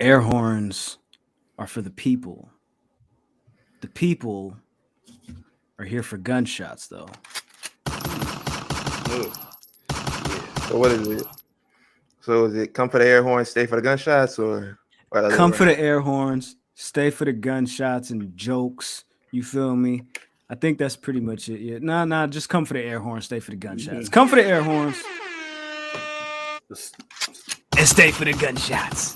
air horns are for the people. The people are here for gunshots, though. Yeah. So what is it? So is it come for the air horn, stay for the gunshots, or come for the air horns, stay for the gunshots and jokes? You feel me? I think that's pretty much it. Yeah. Nah, just come for the air horns, stay for the gunshots. Come for the air horns and stay for the gunshots.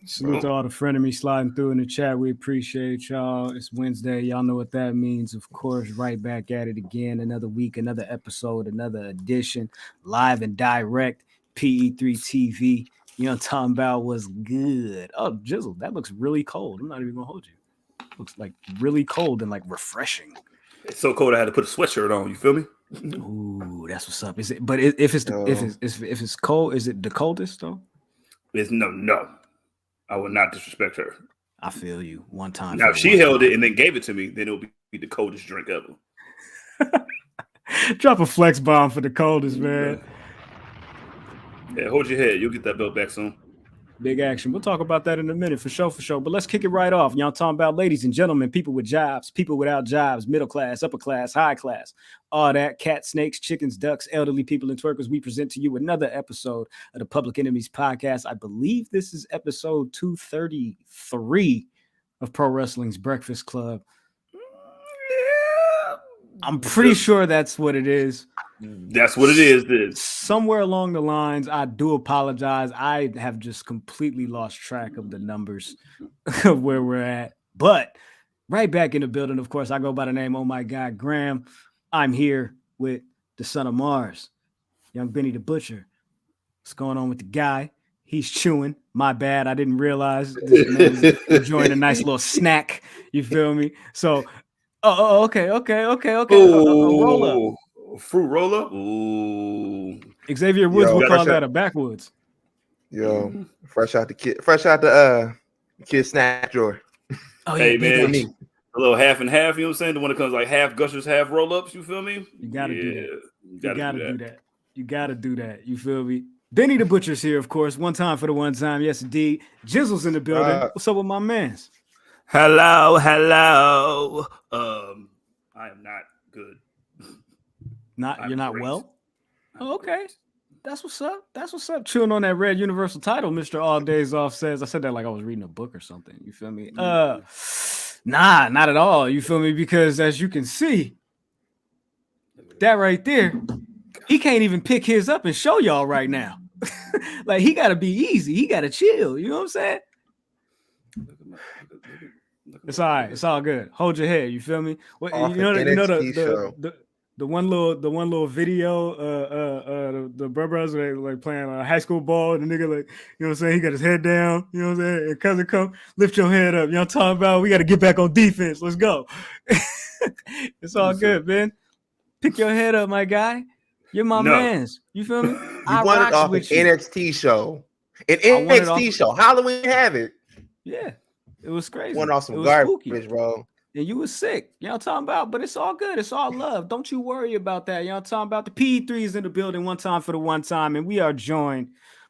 Salute to all the frenemies sliding through in the chat. We appreciate y'all. It's Wednesday. Y'all know what that means. Of course, right back at it again. Another week, another episode, another edition. Live and direct. PE3 TV. You know what I'm talking about? Was good. Oh, Jizzle, that looks really cold. I'm not even going to hold you. It looks like really cold and like refreshing. It's so cold I had to put a sweatshirt on. You feel me? Ooh, that's what's up. Is it? But if it's cold, is it the coldest though? It's no. I would not disrespect her. I feel you. One time. Now, if she held it and then gave it to me, then it'll be the coldest drink ever. Drop a flex bomb for the coldest, man. Yeah, hold your head. You'll get that belt back soon. Big action. We'll talk about that in a minute for sure. But let's kick it right off. Y'all talking about ladies and gentlemen, people with jobs, people without jobs, middle class, upper class, high class, all that, cats, snakes, chickens, ducks, elderly people, and twerkers. We present to you another episode of the Public Enemies Podcast. I believe this is episode 233 of Pro Wrestling's Breakfast Club. I'm pretty sure that's what it is. That's what it is. Somewhere along the lines, I do apologize. I have just completely lost track of the numbers of where we're at. But right back in the building, of course, I go by the name, oh my God, Graham. I'm here with the son of Mars, young Benny the Butcher. What's going on with the guy? He's chewing. My bad. I didn't realize this man was enjoying a nice little snack. You feel me? So, okay. Roll up. Fruit roller? Ooh. Xavier Woods would call that a backwoods. Yo, fresh out the kid snack drawer. Oh, hey, yeah, man. A little half and half, you know what I'm saying? The one that comes like half gushers, half roll-ups, you feel me? You gotta do that. You gotta do that. You feel me? Benny the Butcher's here, of course. One time for the one time. Yes, indeed. Jizzle's in the building. What's up with my mans? Hello. I am not good. You're not great. Well? Oh, okay. That's what's up. Chewing on that red universal title, Mr. All Days Off says. I said that like I was reading a book or something. You feel me? Nah, not at all. You feel me? Because as you can see, that right there, he can't even pick his up and show y'all right now. Like he gotta be easy. He gotta chill. You know what I'm saying? It's all right. It's all good. Hold your head. You feel me? What you know the one little video, the brothers like playing high school ball, and the nigga like, you know what I'm saying, he got his head down, you know what I'm saying, and cousin come, lift your head up, you know what I'm talking about, we got to get back on defense, let's go. It's all good, man. Pick your head up, my guy. You're my mans. You feel me? I won it off an NXT show. An NXT show. Halloween have it. Yeah, it was crazy. Went off some garbage, spooky, bro. And you was sick. You know what I'm talking about? But it's all good. It's all love. Don't you worry about that. You know what I'm talking about? The P3 is in the building one time for the one time. And we are joined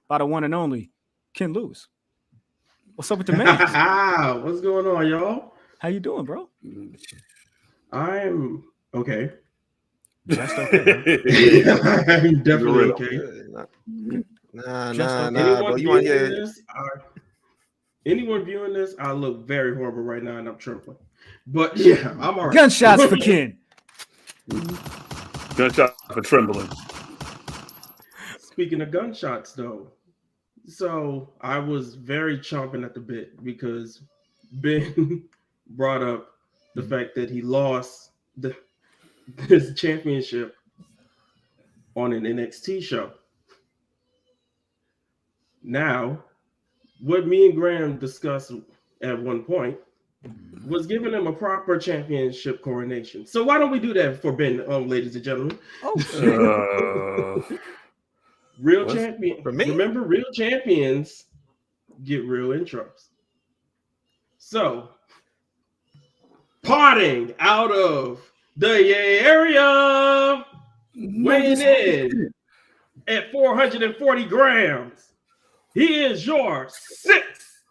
by the one and only Ken Lewis. What's up with the man? What's going on, y'all? How you doing, bro? I'm okay. Just okay. I'm definitely okay. Nah, bro. You want to hear this? Anyone viewing this, I look very horrible right now and I'm trembling. But yeah, I'm all right. Gunshots for Ken. Gunshots for trembling. Speaking of gunshots, though, so I was very chomping at the bit because Ben brought up the fact that he lost his championship on an NXT show. Now, what me and Graham discussed at one point was giving him a proper championship coronation. So why don't we do that for Ben, ladies and gentlemen? Oh, real champion. Remember, real champions get real intros. So, parting out of the area, weighing in at 440 grams, He is your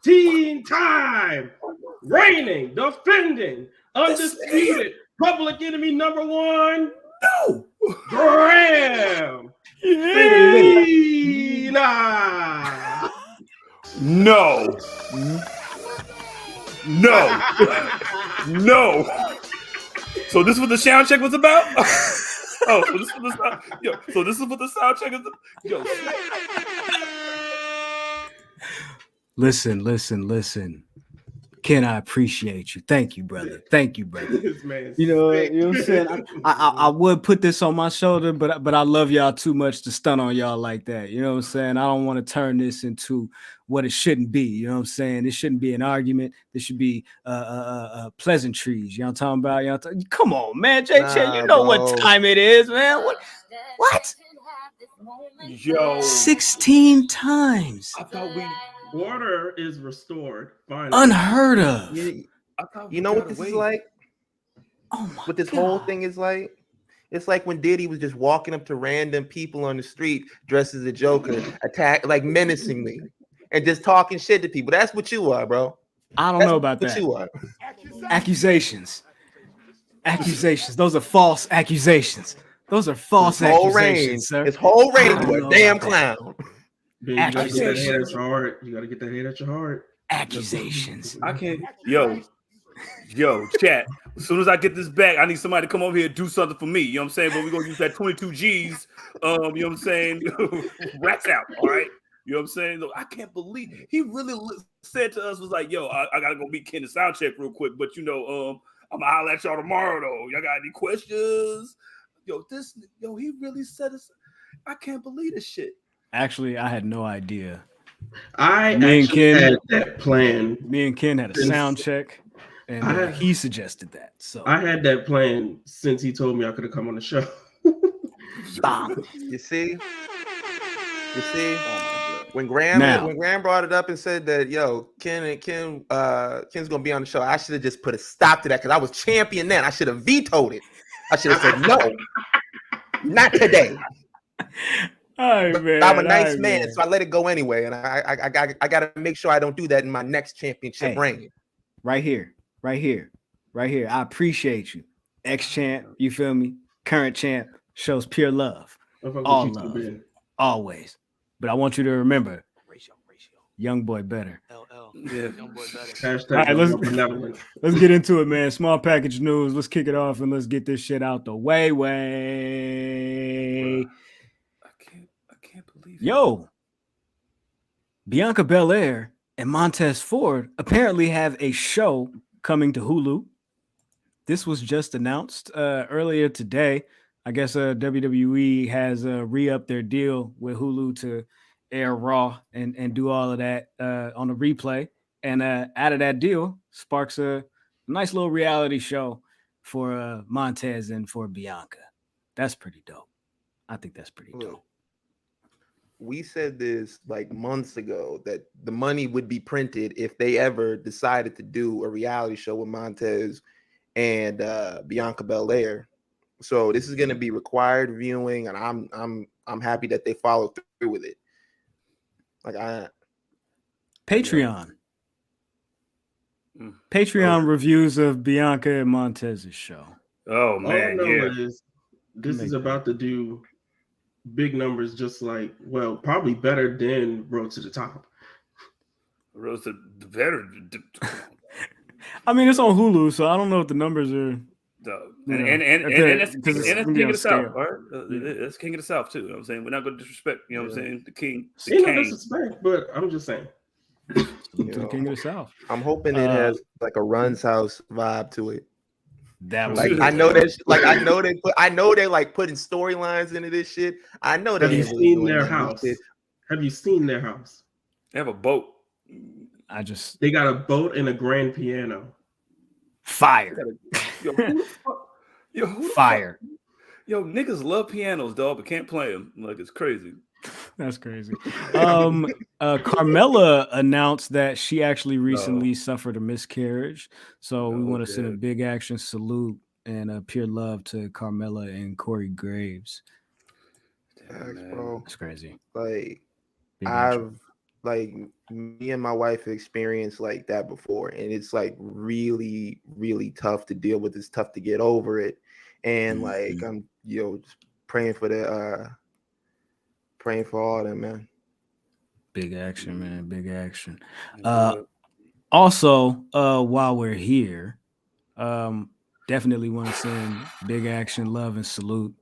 16-time reigning, defending, undisputed public enemy number one. No. Graham. Wait Cena. No. No. No. So this is what the sound check was about? Oh, so this is what the sound, so this is what the sound check is about? Listen. Ken, I appreciate you. Thank you, brother. This man You know sick. what I'm saying? I would put this on my shoulder, but I love y'all too much to stun on y'all like that. You know what I'm saying? I don't want to turn this into what it shouldn't be. You know what I'm saying? This shouldn't be an argument. This should be pleasantries. You know what I'm talking about? Come on, man. JJ, you know what time it is, man. What? Yo. 16 times. I thought we Order is restored. Finally. Unheard of. You know what this is like? Oh my What this God. whole thing is like? It's like when Diddy was just walking up to random people on the street dressed as a Joker, like menacingly, and just talking shit to people. That's what you are, bro. I don't know about What that. you are. Accusations. Those are false accusations. Those are false His whole reign, accusations, sir. his whole I reign don't to know a damn about that. clown. You gotta get that hate Accusations. at your heart. You gotta get that hate at your heart. Accusations. I can't. Yo, chat. As soon as I get this back, I need somebody to come over here and do something for me. You know what I'm saying? But we're gonna use that 22 G's. You know what I'm saying? Rats out. All right. You know what I'm saying? Look, I can't believe he really said to us, was like, yo, I gotta go meet Ken to sound check real quick. But I'm gonna holler at y'all tomorrow though. Y'all got any questions? He really said us. I can't believe this shit. Actually, I had no idea. I Me and actually Ken- had that plan. Me and Ken had a sound check, and he suggested that. So I had that plan since he told me I could have come on the show. Bang. You see? When Graham brought it up and said that, yo, Ken's gonna be on the show, I should have just put a stop to that because I was champion then. I should have vetoed it. I should have said no, not today. All right, man. I'm a nice man, so I let it go anyway, and I gotta make sure I don't do that in my next championship reign. Right here. I appreciate you, ex-champ. You feel me? Current champ shows pure love, all love, always. But I want you to remember, young boy better. Yeah. All right, let's get into it, man. Small package news. Let's kick it off and let's get this shit out the way. I can't believe it. Yo, Bianca Belair and Montez Ford apparently have a show coming to Hulu. This was just announced earlier today. I guess WWE has re-upped their deal with Hulu to air Raw and do all of that on a replay. And out of that deal sparks a nice little reality show for Montez and for Bianca. That's pretty dope. I think that's pretty dope. We said this like months ago that the money would be printed if they ever decided to do a reality show with Montez and Bianca Belair. So this is going to be required viewing, and I'm happy that they followed through with it. Patreon reviews of Bianca and Montez's show. Oh man, this is about to do big numbers, just like, well, probably better than Road to the Top. Road to the better. I mean, it's on Hulu, so I don't know if the numbers are. And that's King of the South, right? That's King of the South too. You know what I'm saying? We're not going to disrespect. You know what I'm saying? The King. No disrespect, but I'm just saying. To the King of the South. I'm hoping it has like a Run's House vibe to it. That was like I know that. Like I know they're like putting storylines into this shit. I know that. Have you seen their house? Have you seen their house? They have a boat. They got a boat and a grand piano. Fire. Fire. Yo, niggas love pianos, dog, but can't play them. Like, it's crazy. That's crazy. Carmella announced that she actually recently suffered a miscarriage. So we want to send a big action salute and pure love to Carmella and Corey Graves. Bro. That's crazy. like me and my wife experienced like that before, and it's like really, really tough to deal with. It's tough to get over it, and like I'm, just praying for praying for all them, man. Big action, man. Big action. Also, while we're here, definitely want to send big action, love, and salute.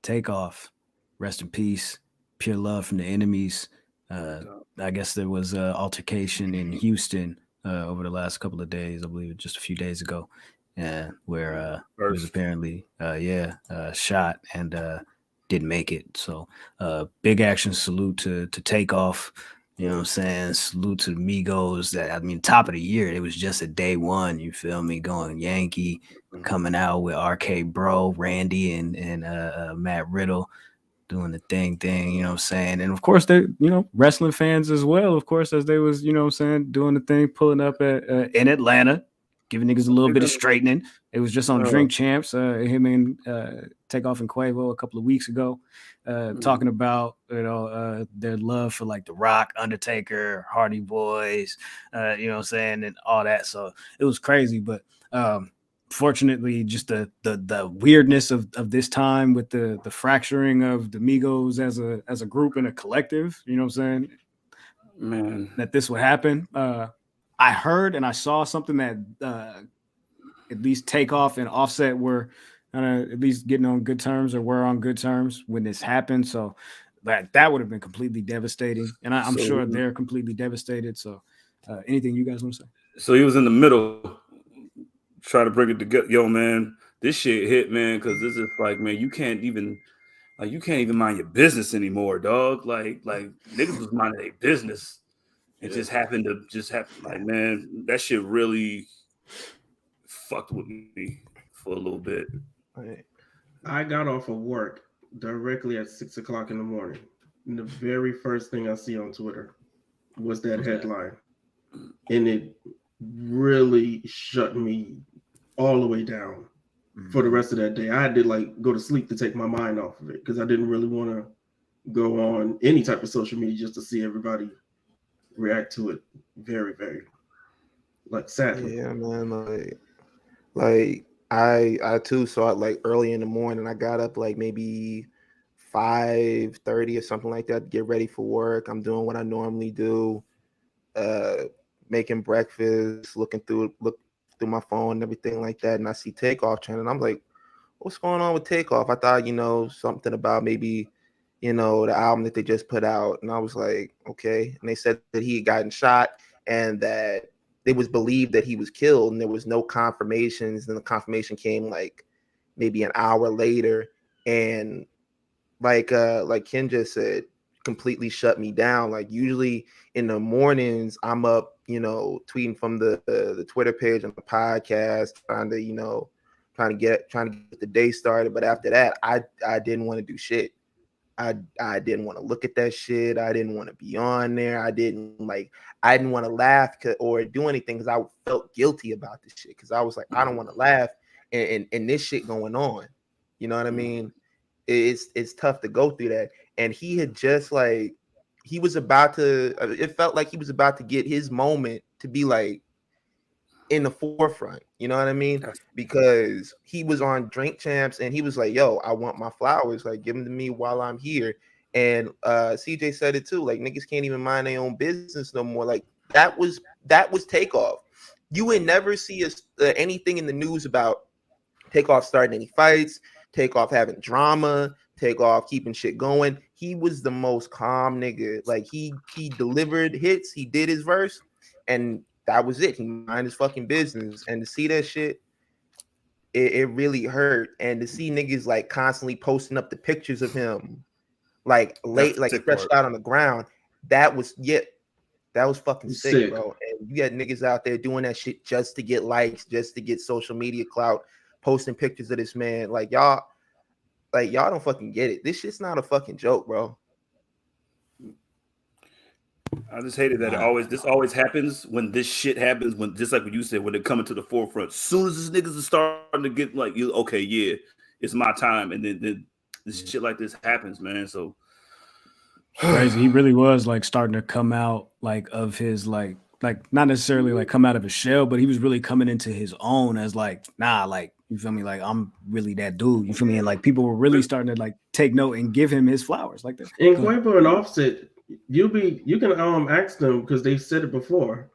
Takeoff. Rest in peace. Pure love from the enemies. I guess there was an altercation in Houston over the last couple of days. I believe just a few days ago, where he was apparently, shot and didn't make it. So, big action salute to Takeoff. You know what I'm saying? Salute to the Migos. Top of the year, it was just a day one. You feel me? Going Yankee, coming out with RK Bro, Randy, and Matt Riddle doing the thing. You know what I'm saying? And of course, they, wrestling fans as well. Of course, as they was, you know what I'm saying, doing the thing, pulling up at in Atlanta, giving niggas a little bit of straightening. It was just on Drink Champs, him and Takeoff and Quavo a couple of weeks ago, talking about their love for like The Rock, Undertaker, Hardy Boys, you know what I'm saying, and all that. So it was crazy, but fortunately, just the weirdness of this time with the fracturing of the Migos as a group and a collective, you know what I'm saying, man, that this would happen. I heard and I saw something that at least Takeoff and Offset were at least getting on good terms, or were on good terms when this happened. So that would have been completely devastating, and I'm sure they're completely devastated. So anything you guys want to say? So he was in the middle, trying to bring it together. Yo, man, this shit hit, man, because this is like, man, you can't even mind your business anymore, dog. Like niggas was minding their business. It just happened to happen. Like, man, that shit really fucked with me for a little bit. I got off of work directly at 6 o'clock in the morning, and the very first thing I see on Twitter was that headline, and it really shut me all the way down for the rest of that day. I had to go to sleep to take my mind off of it, because I didn't really want to go on any type of social media just to see everybody react to it. Very, very sadly. Yeah, man. Like I too saw it like early in the morning. I got up like maybe 5:30 or something like that to get ready for work. I'm doing what I normally do, making breakfast, look through my phone and everything like that, and I see Takeoff trending. I'm like, what's going on with Takeoff? I thought, something about maybe, the album that they just put out. And I was like, okay. And they said that he had gotten shot and that it was believed that he was killed, and there was no confirmations. And the confirmation came like maybe an hour later. And like Ken just said, completely shut me down. Like usually in the mornings, I'm up, tweeting from the Twitter page and the podcast, trying to get the day started. But after that, I didn't want to do shit. I didn't want to look at that shit. I didn't want to be on there. I didn't want to laugh or do anything, because I felt guilty about this shit. Because I was like, I don't want to laugh and this shit going on. You know what I mean? It's tough to go through that. And he had just he was about to. It felt like he was about to get his moment to be like in the forefront, you know what I mean? Because he was on Drink Champs and he was like, yo, I want my flowers, like give them to me while I'm here. And CJ said it too, like niggas can't even mind their own business no more. Like that was Takeoff. You would never see anything in the news about Takeoff starting any fights, Takeoff having drama, Takeoff keeping shit going. He was the most calm nigga. Like he delivered hits, he did his verse, and that was it. He minded his fucking business. And to see that shit, it really hurt. And to see niggas like constantly posting up the pictures of him, like stretched out on the ground, that was fucking sick, bro. And you got niggas out there doing that shit just to get likes, just to get social media clout, posting pictures of this man. Like y'all don't fucking get it. This shit's not a fucking joke, bro. I just hated that this always happens when this shit happens, when just like what you said, when they're coming to the forefront. As soon as these niggas are starting to get like, okay, yeah, it's my time, and then this shit like this happens, man. So Crazy. He really was like starting to come out like of his like not necessarily like come out of his shell, but he was really coming into his own as like, nah, like you feel me? Like I'm really that dude. You feel me? And like people were really starting to like take note and give him his flowers like that. In Quavo and Offset, you can ask them because they said it before.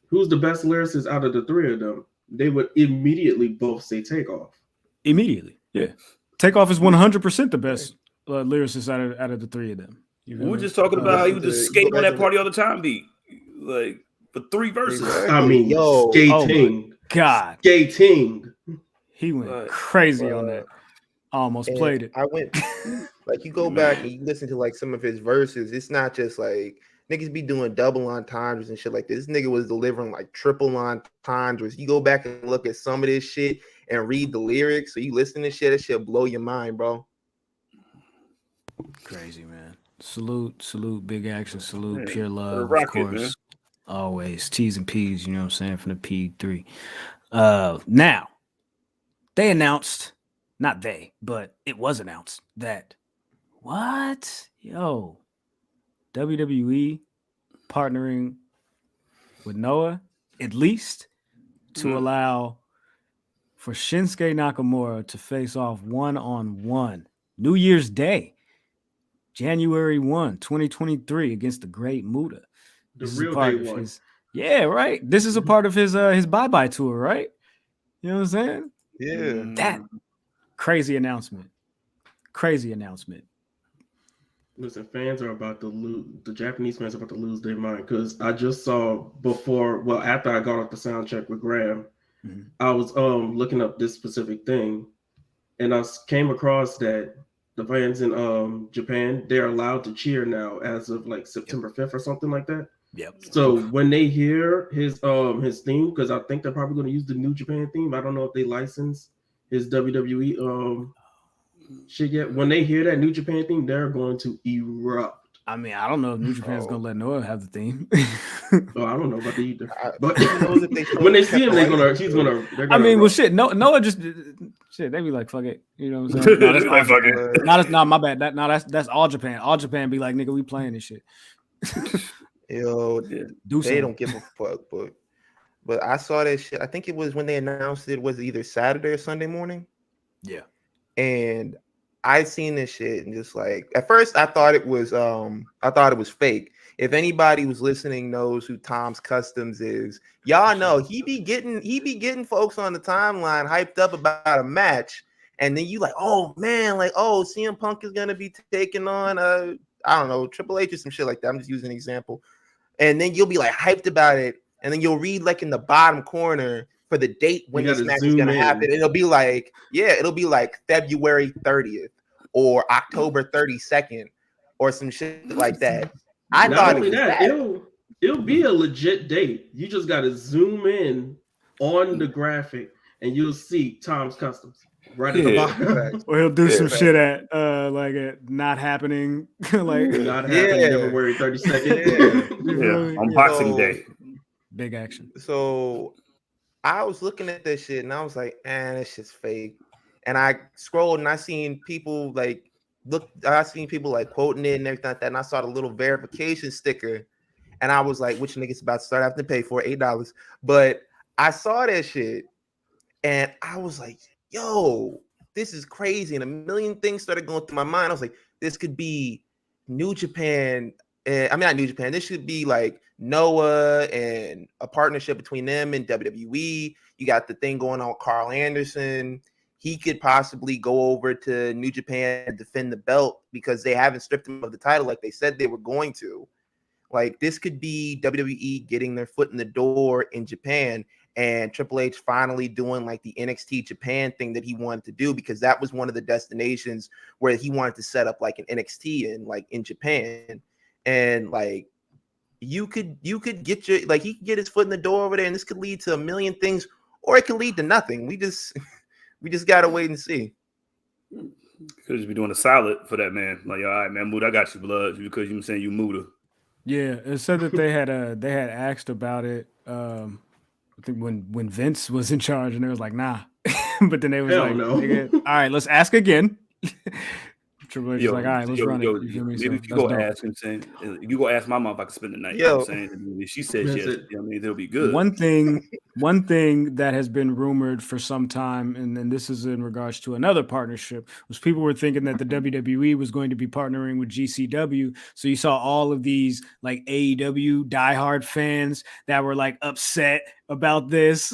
Who's the best lyricist out of the three of them? They would immediately both say Takeoff. Immediately, yeah. Takeoff is 100% the best lyricist out of the three of them. We were just talking about how he would just skate on that party all the time, beat like for 3 verses. I mean, skating. Oh God, skating. He went crazy on that. I almost played it. I went like you go back and you listen to like some of his verses. It's not just like niggas be doing double entendres and shit like this. This nigga was delivering like triple entendres. You go back and look at some of this shit and read the lyrics. So you listen to shit, that shit blow your mind, bro. Crazy, man. Salute, big action, salute, man, pure love, rocket, of course. Man. Always T's and P's, you know what I'm saying, from the P3. Now, they announced, not they, but it was announced that WWE partnering with Noah, at least to allow for Shinsuke Nakamura to face off one-on-one New Year's Day, January 1, 2023, against the Great Muta. The real day one. Yeah, right. This is a part of his bye-bye tour, right? You know what I'm saying? Yeah. That crazy announcement. Listen, fans are about to lose. The Japanese fans are about to lose their mind because I just saw after I got off the sound check with Graham, I was looking up this specific thing, and I came across that the fans in Japan, they're allowed to cheer now as of like September 5th or something like that. Yep. So when they hear his theme, because I think they're probably going to use the New Japan theme. I don't know if they license his WWE shit yet. When they hear that New Japan theme, they're going to erupt. I mean, I don't know if New Japan's gonna let Noah have the theme. Oh, I don't know about that either. But they when they see him, they're gonna. I mean, well, shit. Noah just shit. They be like, fuck it. You know what I'm saying? No, that's like, fuck it. No, that's not my bad. That's all Japan. All Japan be like, nigga, we playing this shit. Yo, they don't give a fuck, but I saw that shit. I think it was when they announced it was either Saturday or Sunday morning. Yeah. And I seen this shit and just like at first I thought it was fake. If anybody who's listening knows who Tom's Customs is, y'all know he be getting folks on the timeline hyped up about a match, and then you like, oh man, like CM Punk is gonna be taking on I don't know, Triple H or some shit like that. I'm just using an example. And then you'll be like hyped about it, and then you'll read like in the bottom corner for the date when this match is gonna happen. It'll be like February 30th or October 32nd or some shit like that. I thought it'll be a legit date. You just gotta zoom in on the graphic and you'll see Tom's Customs right at the bottom. Or he'll do some shit at not happening. Like not happening February 32nd. Unboxing day. Big action. So I was looking at this shit and I was like, this shit's fake. And I scrolled and I seen people like quoting it and everything like that. And I saw the little verification sticker. And I was like, which nigga's about to start having to pay for $8. But I saw that shit and I was like, yo, this is crazy. And a million things started going through my mind. I was like, this could be New Japan. Not New Japan. This should be like Noah and a partnership between them and WWE. You got the thing going on with Carl Anderson. He could possibly go over to New Japan and defend the belt because they haven't stripped him of the title like they said they were going to. Like, this could be WWE getting their foot in the door in Japan and Triple H finally doing like the NXT Japan thing that he wanted to do, because that was one of the destinations where he wanted to set up like an NXT in Japan. And like, you could get he could get his foot in the door over there, and this could lead to a million things, or it could lead to nothing. We just gotta wait and see. Could just be doing a solid for that man. Like, all right, man, Muda, I got you, blood, because you saying you Muda. Yeah, it said that they had asked about it. I think when Vince was in charge, and they was like, nah. But then they was all right, let's ask again. Triple H is like, all right, let's run it. You feel me? Maybe So if you go ask him, saying, you go ask my mom if I can spend the night. You know what I'm saying? And if she says yes, I mean, it'll be good. One thing that has been rumored for some time, and this is in regards to another partnership, was people were thinking that the WWE was going to be partnering with GCW. So you saw all of these like AEW diehard fans that were like upset about this,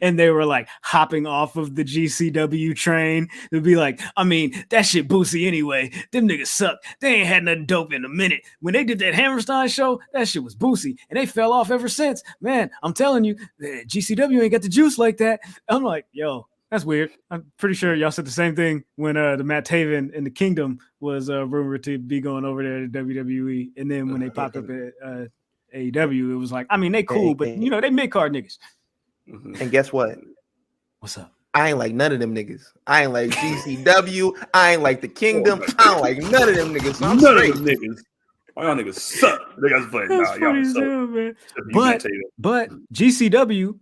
and they were like hopping off of the GCW train. They'd be like, I mean, that shit boozy anyway. Them niggas suck. They ain't had nothing dope in a minute. When they did that Hammerstein show, that shit was boozy, and they fell off ever since. Man, I'm telling you, GCW ain't got the juice like that. I'm like, yo, that's weird. I'm pretty sure y'all said the same thing when the Matt Taven in the Kingdom was rumored to be going over there to WWE, and then when they popped up at AEW, it was like, I mean, they cool, but you know, they mid-card niggas. And guess what? What's up? I ain't like none of them niggas. I ain't like GCW. I ain't like the Kingdom. I don't like none of them niggas. So I'm none straight. of them niggas. All y'all niggas suck. They got funny. That's funny as hell, man. But GCW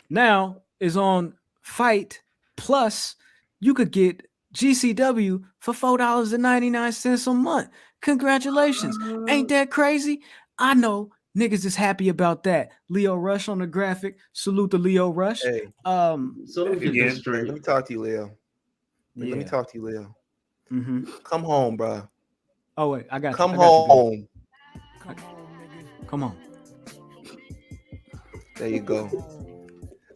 now is on Fight Plus. You could get GCW for $4.99 a month. Congratulations. Ain't that crazy? I know niggas is happy about that. Leo Rush on the graphic. Salute to Leo Rush. Hey, so let me get this straight. Let me talk to you, Leo. Yeah. Let me talk to you, Leo. Mm-hmm. Come home, bro. Oh wait, I got Come you. home. Come on. There you go.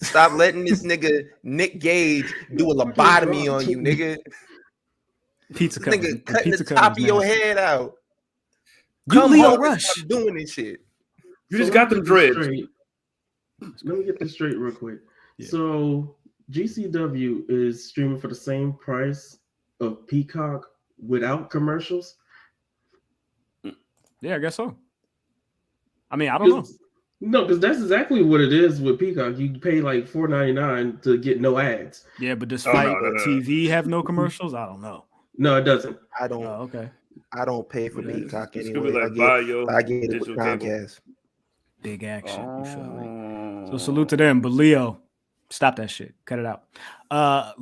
Stop letting this nigga Nick Gage do a lobotomy on you, nigga. Pizza This cutters. nigga cutting Pizza the top of your nasty. head out. You Come Leo home and Rush. stop doing this shit. You just got them dreads. Let me get this straight real quick. Yeah. So GCW is streaming for the same price of Peacock without commercials. Yeah, I guess so. I mean, I don't know. No, because that's exactly what it is with Peacock. You pay like $4.99 to get no ads. Yeah, but does Fight TV have no commercials? I don't know. No, it doesn't. I don't. Oh, okay. I don't pay for Peacock It's anyway. like I get it with Comcast. Big action. You feel me? So salute to them. But Leo, stop that shit. Cut it out.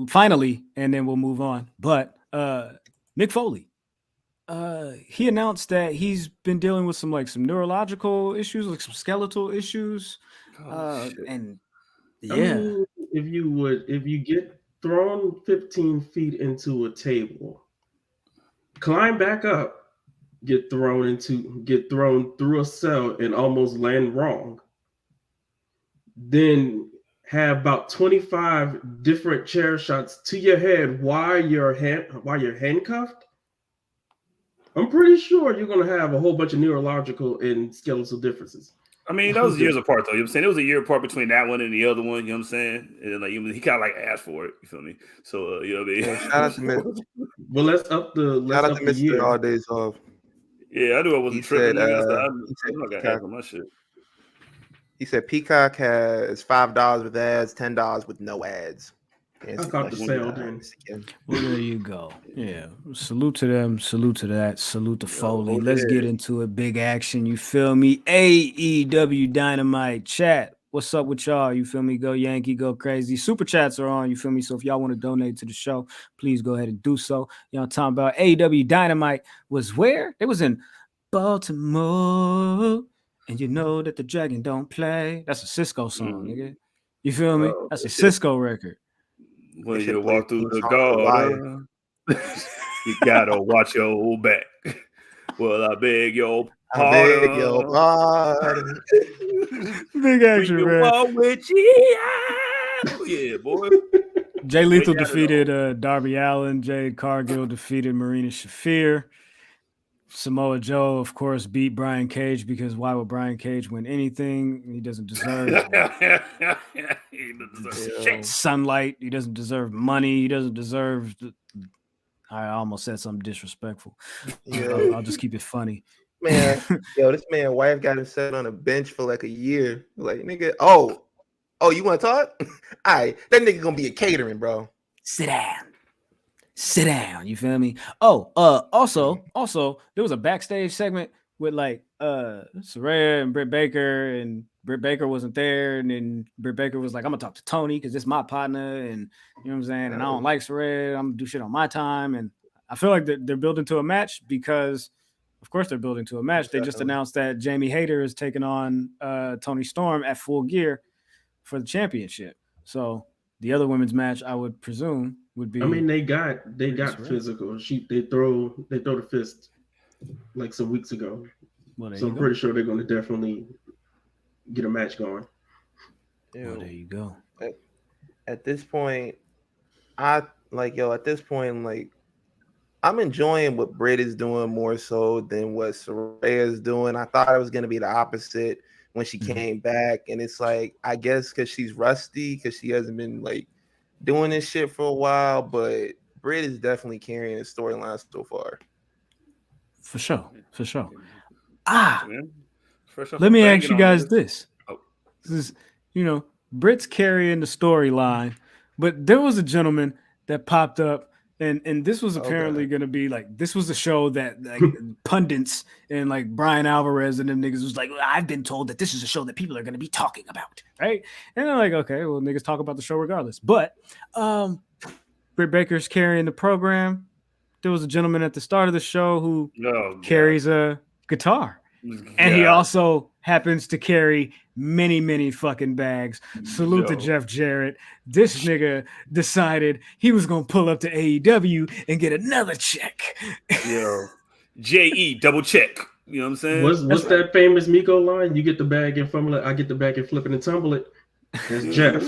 Finally, and then we'll move on. But Mick Foley, he announced that he's been dealing with some neurological issues, like some skeletal issues. And yeah, I mean, if you get thrown 15 feet into a table, climb back up, get thrown through a cell and almost land wrong, then have about 25 different chair shots to your head while you're handcuffed, I'm pretty sure you're going to have a whole bunch of neurological and skeletal differences. I mean, that was years apart, though. You know what I'm saying? It was a year apart between that one and the other one. You know what I'm saying? And like he kind of like asked for it. You feel me? So you know what I mean? Yeah, shout out to Mr. Well, let's up the year. All days off. Yeah, I knew I wasn't tripping. I'm not gonna ask him my shit. He said Peacock has $5 with ads, $10 with no ads. I caught the sale then. Well, there you go. Yeah. Salute to them. Salute to that. Salute to Foley. Let's get into it. Big action. You feel me? AEW Dynamite chat. What's up with y'all? You feel me? Go Yankee, go crazy. Super chats are on. You feel me? So if y'all want to donate to the show, please go ahead and do so. Y'all talking about AEW Dynamite was where? It was in Baltimore. And you know that the dragon don't play. That's a Cisco song, nigga. You feel me? That's a Cisco record. When you walk through the garden, you gotta watch your back. Well, I beg your pardon. Big action, man. Yeah, boy. Jay Lethal defeated Darby Allin. Jade Cargill defeated Marina Shafir. Samoa Joe, of course, beat Brian Cage because why would Brian Cage win anything? He doesn't deserve sunlight. He doesn't deserve money. He doesn't deserve. I almost said something disrespectful. Yeah. I'll just keep it funny. Man, this man wife got him set on a bench for like a year. Like, nigga, oh, you want to talk? All right, that nigga gonna be a catering, bro. Sit down. You feel me? Also, there was a backstage segment with like Saraya and Britt Baker, and Britt Baker wasn't there, and then Britt Baker was like, I'm gonna talk to Tony because it's my partner, and you know what I'm saying, and I don't like Saraya, I'm gonna do shit on my time, and I feel like they're building to a match because, of course, they're building to a match. They just announced that Jamie Hayter is taking on Toni Storm at Full Gear for the championship. So the other women's match, I would presume, would be. I mean, they got physical. They throw the fist like some weeks ago. Well, so I'm pretty sure they're going to definitely get a match going. Well, there you go. At this point, I'm enjoying what Britt is doing more so than what Saraya is doing. I thought it was going to be the opposite when she came back, and it's like, I guess because she's rusty, because she hasn't been like doing this shit for a while, but Britt is definitely carrying the storyline so far. For sure. Let me ask you guys this. This is, Britt's carrying the storyline, but there was a gentleman that popped up, and this was apparently going to be like, this was a show that like pundits and like Brian Alvarez and them niggas was like, I've been told that this is a show that people are going to be talking about, right? And they're like, okay, well, niggas talk about the show regardless. But Britt Baker's carrying the program. There was a gentleman at the start of the show who carries a guitar. And he also happens to carry many, many fucking bags. Salute to Jeff Jarrett. This nigga decided he was going to pull up to AEW and get another check. J.E. double check. You know what I'm saying? What's that famous Miko line? You get the bag and fumble it. I get the bag and flip it and tumble it. That's Jeff.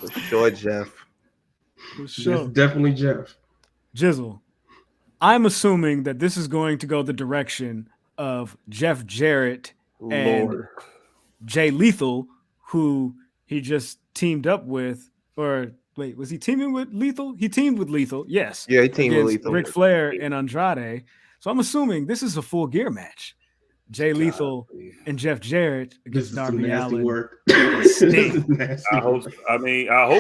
For sure, Jeff. For sure. It's definitely Jeff. Jizzle. I'm assuming that this is going to go the direction of Jeff Jarrett and Jay Lethal, who he just teamed up with. Or wait, was he teaming with Lethal? He teamed with Lethal, yes. Yeah, he teamed with Lethal. Ric Flair and Andrade. So I'm assuming this is a Full Gear match. Jay Lethal and Jeff Jarrett against Darby Allin. I hope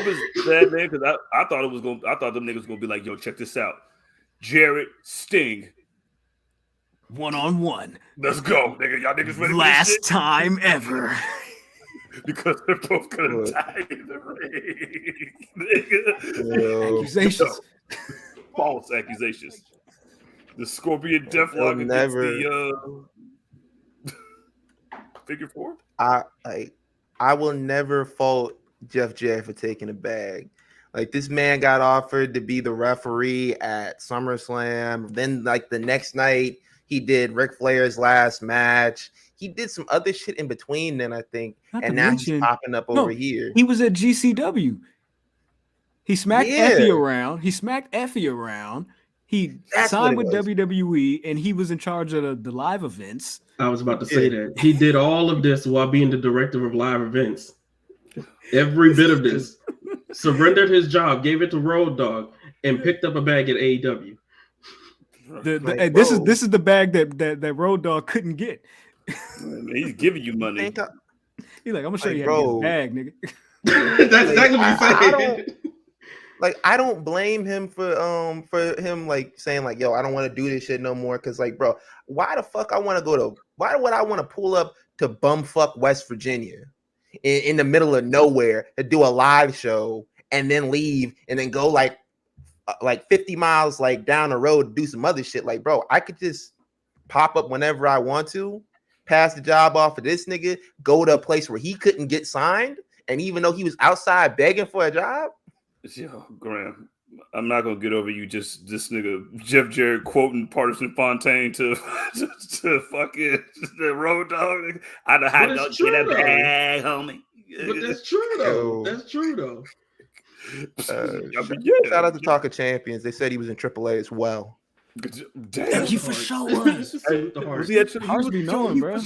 it's that, man, because I thought them niggas was gonna be like, yo, check this out. Jarrett, Sting, 1-on-1. Let's go, nigga. Y'all niggas ready? Last time ever. Because they're both gonna die in the ring. Accusations. False accusations. The Scorpion Deathlock against the Figure 4. I will never fault Jeff Jarrett for taking a bag. Like, this man got offered to be the referee at SummerSlam. Then, like, the next night, he did Ric Flair's last match. He did some other shit in between then, I think. And now he's popping up over here. He was at GCW. He smacked Effie around. He signed with WWE, and he was in charge of the live events. I was about to say that. He did all of this while being the director of live events. Every bit of this. Surrendered his job, gave it to Road Dogg, and picked up a bag at AEW. This is the bag that Road Dogg couldn't get. He's giving you money. He's like, I'm gonna show you how to get a bag, nigga. That's exactly what he said. I don't blame him for him like saying like, yo, I don't want to do this shit no more. Cause like, bro, why the fuck why would I want to pull up to bumfuck West Virginia in the middle of nowhere to do a live show and then leave and then go like 50 miles like down the road to do some other shit? Like, bro, I could just pop up whenever I want to, pass the job off of this nigga, go to a place where he couldn't get signed, and even though he was outside begging for a job. Yo, Graham, I'm not gonna get over you. Just this nigga Jeff Jarrett quoting Partisan Fontaine to fucking the Road Dogg. I know how to go get a bag, homie. But that's true though. That's true though. Shout out to Talk of Champions. They said he was in AAA as well. Damn, he for sure was. Hearts be knowing, bro.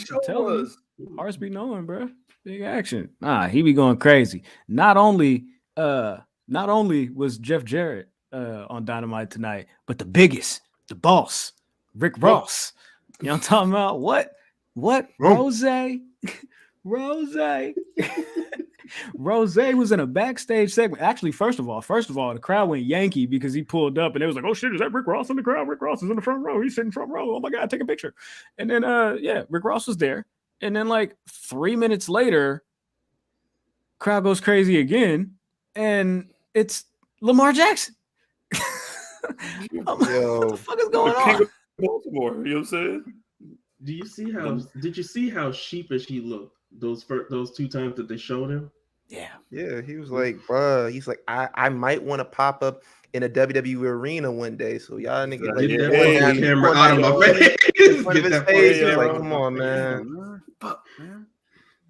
Hearts be knowing, bro. Big action. He be going crazy. Not only was Jeff Jarrett on Dynamite tonight, but the biggest, the boss, Rick Ross. You know what I'm talking about? What? Rose? Rose was in a backstage segment. Actually, first of all, the crowd went Yankee because he pulled up and it was like, oh shit, is that Rick Ross in the crowd? Rick Ross is in the front row. He's sitting front row. Oh my God, take a picture. And then Rick Ross was there. And then like 3 minutes later, crowd goes crazy again. And it's Lamar Jackson. What Yo. the fuck is The going king on? of Baltimore. You know what I'm saying? Did you see how sheepish he looked those 2 times that they showed him? Yeah, he was like, bruh, he's like, I might want to pop up in a WWE arena one day. So y'all niggas like Get that going fucking down, camera going out of down my in face. front of Get his that face. fucking He's like, camera come out on, my face. man. Fuck, man.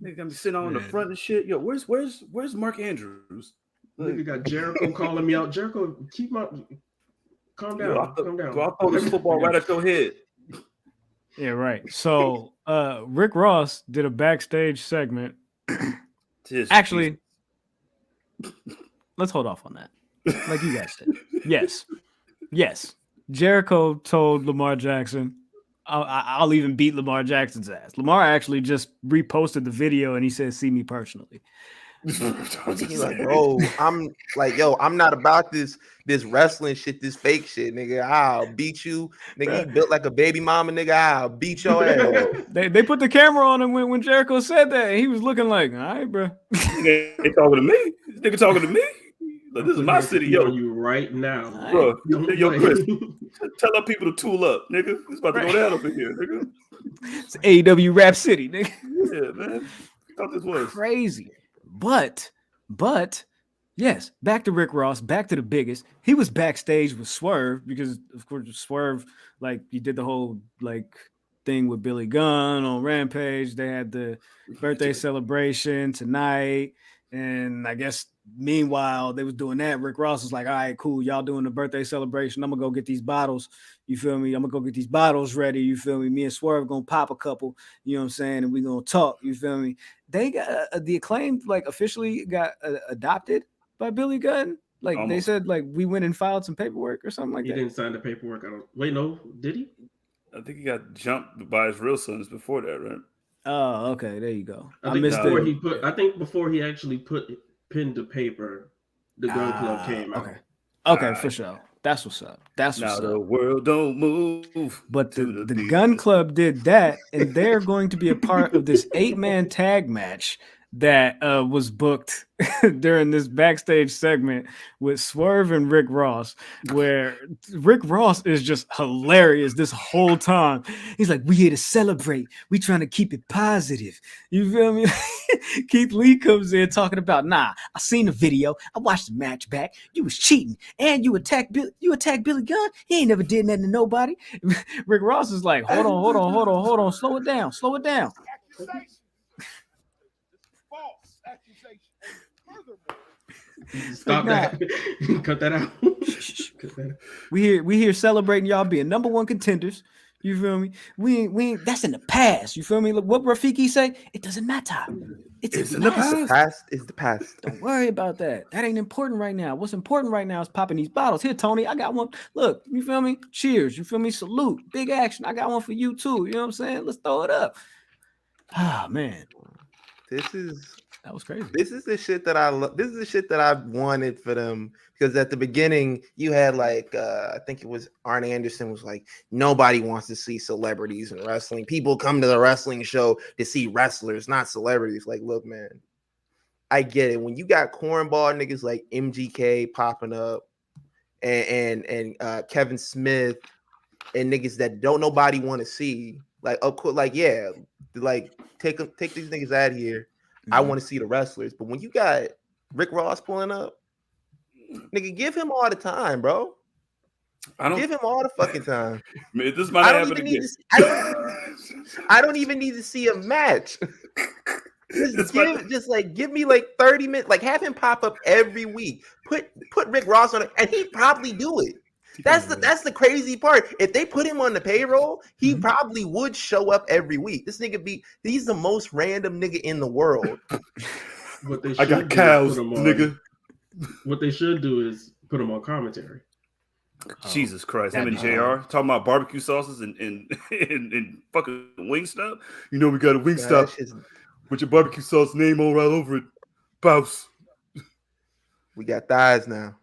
Nigga got me sitting on the front and shit. Yo, where's Mark Andrews? Nigga got Jericho calling me out. Jericho, calm down. Calm down. I'll throw this football right at your head. Yeah, right. So Rick Ross did a backstage segment. Actually, let's hold off on that. Like you guys said. Yes. Jericho told Lamar Jackson, I'll even beat Lamar Jackson's ass. Lamar actually just reposted the video and he said, see me personally. He's like, bro, I'm like, yo, I'm not about this wrestling shit, this fake shit, nigga. I'll beat you, nigga. You built like a baby mama, nigga. I'll beat your ass. They put the camera on him when Jericho said that. And he was looking like, all right, bro. They talking to me. This nigga talking to me. Like, this is my city, yo. You right now, bro. Yo, Chris, tell our people to tool up, nigga. It's about to go down over here, nigga. It's AEW Rap City, nigga. Yeah, man. I thought this was crazy. But yes, back to Rick Ross, back to the biggest. He was backstage with Swerve because, of course, Swerve, like, he did the whole, like, thing with Billy Gunn on Rampage. They had the birthday celebration tonight. And I guess, meanwhile, they was doing that. Rick Ross was like, all right, cool. Y'all doing the birthday celebration. I'm going to go get these bottles. You feel me? I'm going to go get these bottles ready. You feel me? Me and Swerve going to pop a couple. You know what I'm saying? And we going to talk. You feel me? They got the Acclaimed, like, officially got adopted by Billy Gunn. Like, They said, like, we went and filed some paperwork or something like that. He didn't sign the paperwork. No, did he? I think he got jumped by his real sons before that, right? Oh, okay. There you go. I think before he actually pinned the paper, the Gun Club came out. Okay, for sure. That's what's up. That's what's up. Now the world don't move. But the Gun Club did that, and they're going to be a part of this 8-man tag match that was booked during this backstage segment with Swerve and Rick Ross, where Rick Ross is just hilarious this whole time. He's like, we here to celebrate. We trying to keep it positive. You feel me? Keith Lee comes in talking about, nah, I seen the video. I watched the match back. You was cheating. And you attacked Billy Gunn. He ain't never did nothing to nobody. Rick Ross is like, hold on. Slow it down. Stop that. Cut that out. We here celebrating y'all being number one contenders. You feel me? We ain't that's in the past. You feel me? Look, what Rafiki say? It doesn't matter. It's in the past. The past is the past. Don't worry about that. That ain't important right now. What's important right now is popping these bottles. Here, Tony, I got one. Look, you feel me? Cheers. You feel me? Salute. Big action. I got one for you too. You know what I'm saying? Let's throw it up. Ah, man. That was crazy. This is the shit that I love. This is the shit that I wanted for them, because at the beginning you had like I think it was Arn Anderson was like, nobody wants to see celebrities in wrestling. People come to the wrestling show to see wrestlers, not celebrities. Like, look, man, I get it. When you got cornball niggas like MGK popping up and Kevin Smith and niggas that don't nobody want to see, like, of course, like, yeah, like take these niggas out of here. I want to see the wrestlers. But when you got Rick Ross pulling up, nigga, give him all the time, bro. Give him all the fucking time. Man, this might happen again. I don't even need to see a match. Give me like 30 minutes. Like, have him pop up every week. Put Rick Ross on it, and he'd probably do it. That's the crazy part. If they put him on the payroll, he probably would show up every week. This nigga he's the most random nigga in the world. I got cows, nigga. What they should do is put him on commentary. Jesus Christ. Him and JR talking about barbecue sauces and fucking Wingstop. You know we got a Wingstop with your barbecue sauce name all right over it. Bouse. We got thighs now.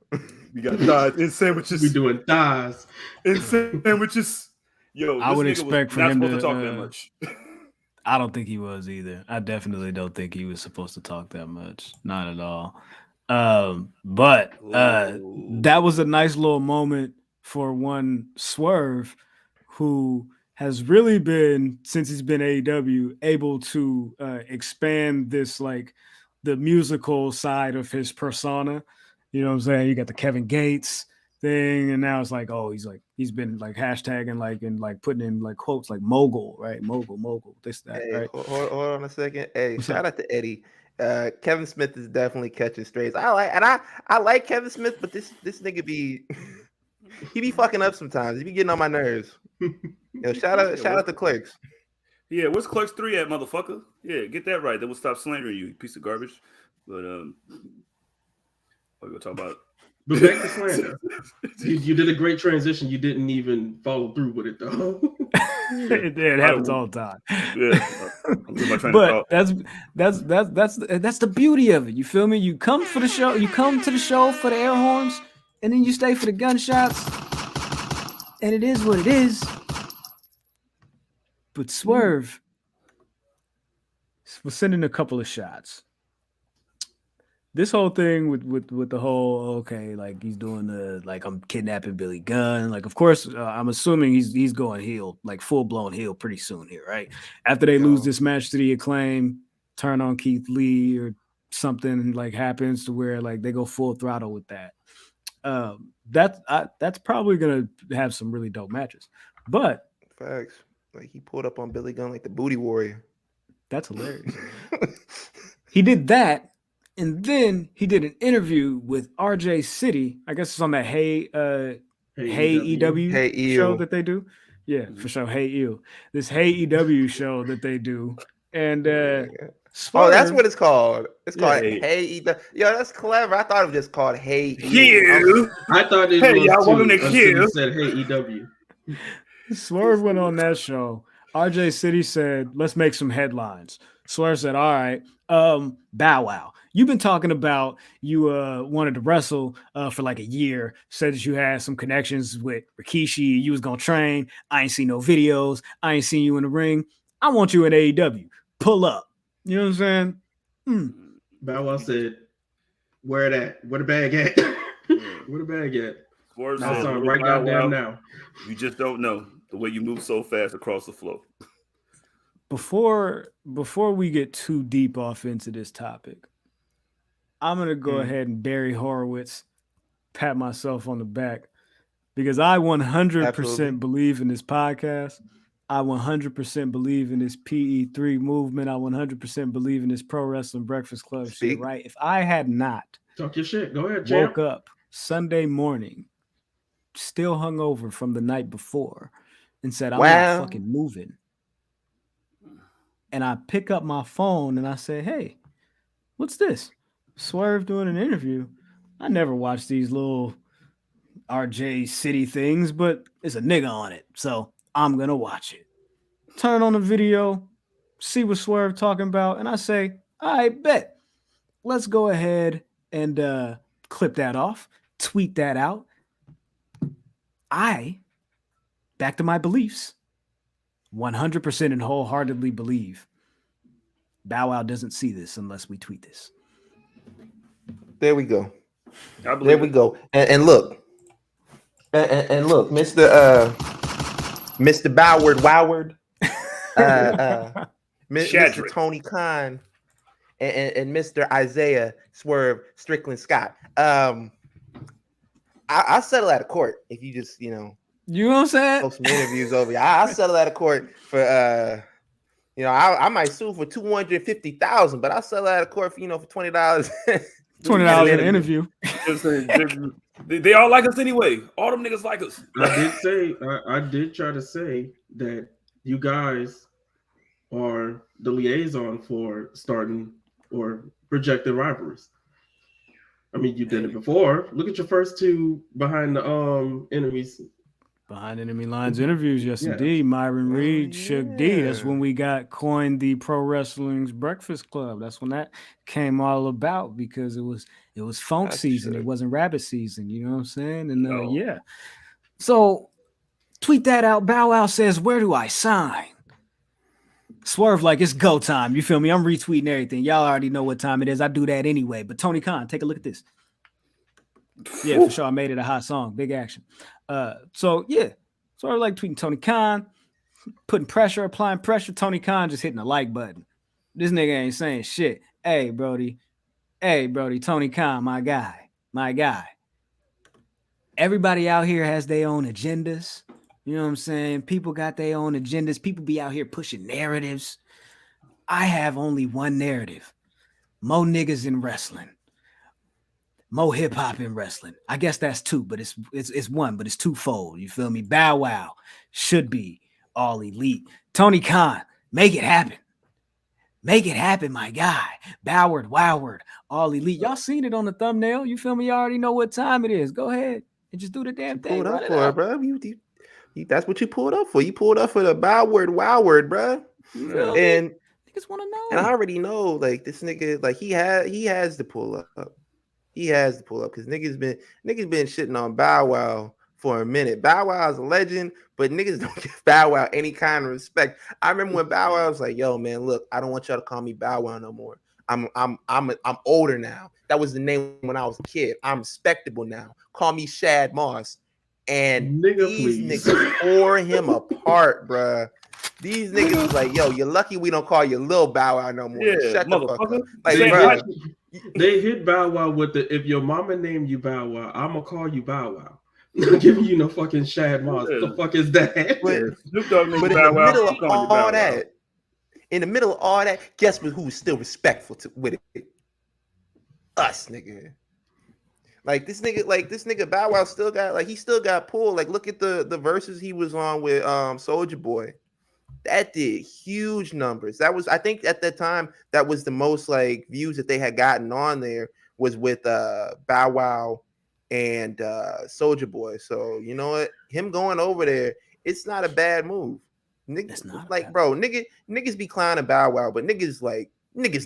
We got thighs in sandwiches. We doing thighs in sandwiches. Yo, I would expect for him to talk that much. I don't think he was either. I definitely don't think he was supposed to talk that much. Not at all. But that was a nice little moment for one Swerve, who has really been, since he's been AEW, able to expand this, like, the musical side of his persona. You know what I'm saying? You got the Kevin Gates thing, and now it's like, oh, he's been like hashtagging, like, and like putting in like quotes like mogul, right? Mogul, this, that, Hey, right? hold on a second. Hey, What's shout up? out to Eddie. Kevin Smith is definitely catching strays. I like Kevin Smith, but this nigga be he be fucking up sometimes. He be getting on my nerves. Yo, shout out to Clerks. Yeah, where's Clerks 3 at, motherfucker? Yeah, get that right. Then we'll stop slandering you piece of garbage. But we're gonna talk about. But back to slander. You did a great transition. You didn't even follow through with it though. It happens all the time. Yeah, but that's the beauty of it. You feel me? You come for the show. You come to the show for the air horns, and then you stay for the gunshots. And it is what it is. But Swerve was sending a couple of shots. This whole thing with the whole, okay, like he's doing the, like, I'm kidnapping Billy Gunn. Like, of course, I'm assuming he's going heel, like full blown heel pretty soon here, right? After they lose this match to the Acclaim, turn on Keith Lee or something like happens to where like they go full throttle with that. That's probably gonna have some really dope matches. But facts, like he pulled up on Billy Gunn like the booty warrior. That's hilarious. He did that. And then he did an interview with RJ City. I guess it's on that Hey EW show that they do. Yeah, for sure. Hey EW. This Hey EW show that they do. And Swerve, that's what it's called. It's called Hey EW. Yo, that's clever. I thought it was just called Hey EW. I thought it was y'all welcome to you said Hey EW. Swerve went on that show. RJ City said, let's make some headlines. Swerve said, all right, Bow Wow. You've been talking about you wanted to wrestle for like a year, said that you had some connections with Rikishi, you was going to train. I ain't seen no videos. I ain't seen you in the ring. I want you in AEW. Pull up. You know what I'm saying? Bow Wow said, where that? Where the bag at? Where the bag at? Right goddamn now. You just don't know the way you move so fast across the floor. Before we get too deep off into this topic, I'm going to go ahead and Barry Horowitz, pat myself on the back, because I 100% believe in this podcast. I 100% believe in this PE3 movement. I 100% believe in this Pro Wrestling Breakfast Club shit, right? If I had not talk your shit, go ahead, champ. Woke up Sunday morning, still hungover from the night before, and said, I'm not fucking moving. And I pick up my phone and I say, hey, what's this? Swerve doing an interview. I never watched these little RJ City things, but it's a nigga on it, so I'm gonna watch it. Turn on the video, see what Swerve talking about, and I say, I bet. Let's go ahead and clip that off, tweet that out. I, back to my beliefs, 100% and wholeheartedly believe Bow Wow doesn't see this unless we tweet this. There we go. There we go. And look, and look, Mr. Boward, Mr. Tony Khan, and Mr. Isaiah Swerve Strickland Scott. I'll settle out of court if you just, you know what I'm saying? Post some interviews over. I'll settle out of court for I might sue for $250,000, but I'll settle out of court for for $20. $20 an interview. They all like us anyway. All them niggas like us. I did try to say that you guys are the liaison for starting or projected rivalries. I mean, you did it before. Look at your first two behind the enemies. Behind enemy lines interviews, yes, indeed. Myron Reed, Suge D. That's when we coined the Pro Wrestling's Breakfast Club. That's when that came all about, because it was funk season. It wasn't rabbit season. You know what I'm saying? And So tweet that out. Bow Wow says, "Where do I sign?" Swerve like it's go time. You feel me? I'm retweeting everything. Y'all already know what time it is. I do that anyway. But Tony Khan, take a look at this. Yeah, for sure. I made it a hot song. Big action. So I like tweeting Tony Khan, putting pressure, applying pressure. Tony Khan just hitting the like button. This nigga ain't saying shit. Hey, Brody. Tony Khan, my guy. Everybody out here has their own agendas. You know what I'm saying? People got their own agendas. People be out here pushing narratives. I have only one narrative. Mo niggas in wrestling. Mo hip hop in wrestling. I guess that's two, but it's one, but it's twofold. You feel me? Bow Wow should be all elite. Tony Khan, make it happen. Make it happen, my guy. Boward, Woward, all elite. Y'all seen it on the thumbnail. You feel me? You already know what time it is. Go ahead and just do the damn thing. Pulled up for it, bro. That's what you pulled up for. You pulled up for the Boward, Woward, bro. And niggas want to know. And I already know, like, this nigga, like, he has to pull up. He has to pull up because niggas been shitting on Bow Wow for a minute. Bow Wow is a legend, but niggas don't give Bow Wow any kind of respect. I remember when Bow Wow was like, "Yo, man, look, I don't want y'all to call me Bow Wow no more. I'm older now. That was the name when I was a kid. I'm respectable now. Call me Shad Moss." And these niggas tore him apart, bruh. These niggas was like, "Yo, you're lucky we don't call you Lil Bow Wow no more." Yeah, shut the fuck up. Like, they hit Bow Wow with the "if your mama named you Bow Wow, I'ma call you Bow Wow." Not giving you no fucking Shad Moss. What the fuck is that? But in the middle of all that, guess who's still respectful with it? Us, nigga. Like this nigga Bow Wow still got pulled. Like, look at the verses he was on with Soulja Boy. That did huge numbers. That was, I think at that time, that was the most like views that they had gotten on there was with Bow Wow and Soulja Boy. So you know what? Him going over there, it's not a bad move. Niggas like, bro, niggas be clowning Bow Wow, but niggas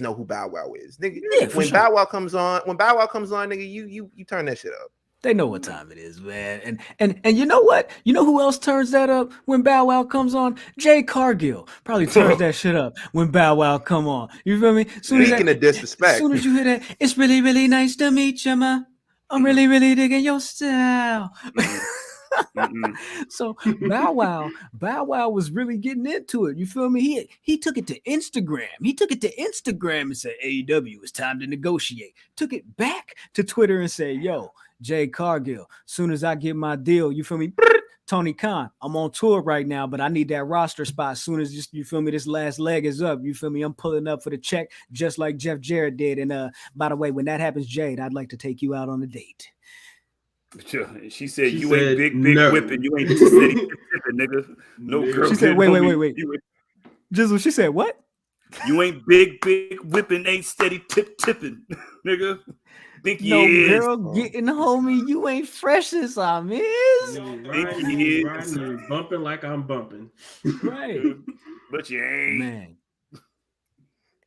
know who Bow Wow is. Nigga, when Bow Wow comes on, nigga, you turn that shit up. They know what time it is, man. And you know what? You know who else turns that up when Bow Wow comes on? Jade Cargill probably turns that shit up when Bow Wow come on. You feel me? Speaking of disrespect. As soon as you hear that, it's really, really nice to meet you, ma. I'm really, really digging your style. So Bow Wow was really getting into it. You feel me? He took it to Instagram. And said, AEW, it's time to negotiate. Took it back to Twitter and said, yo, Jade Cargill, soon as I get my deal, you feel me? Tony Khan, I'm on tour right now, but I need that roster spot as soon as you feel me, this last leg is up. You feel me? I'm pulling up for the check just like Jeff Jarrett did. And by the way, when that happens, Jade, I'd like to take you out on a date. She said, "You ain't big no. Whipping. You ain't steady tipping, nigga. No girl." She said, "Wait. Jizzle." She said, "What? You ain't big whipping. Ain't steady tipping, nigga." Think no is. Girl getting homie. You ain't fresh as I is. Riding, bumping like I'm bumping. Right, but you ain't. Man,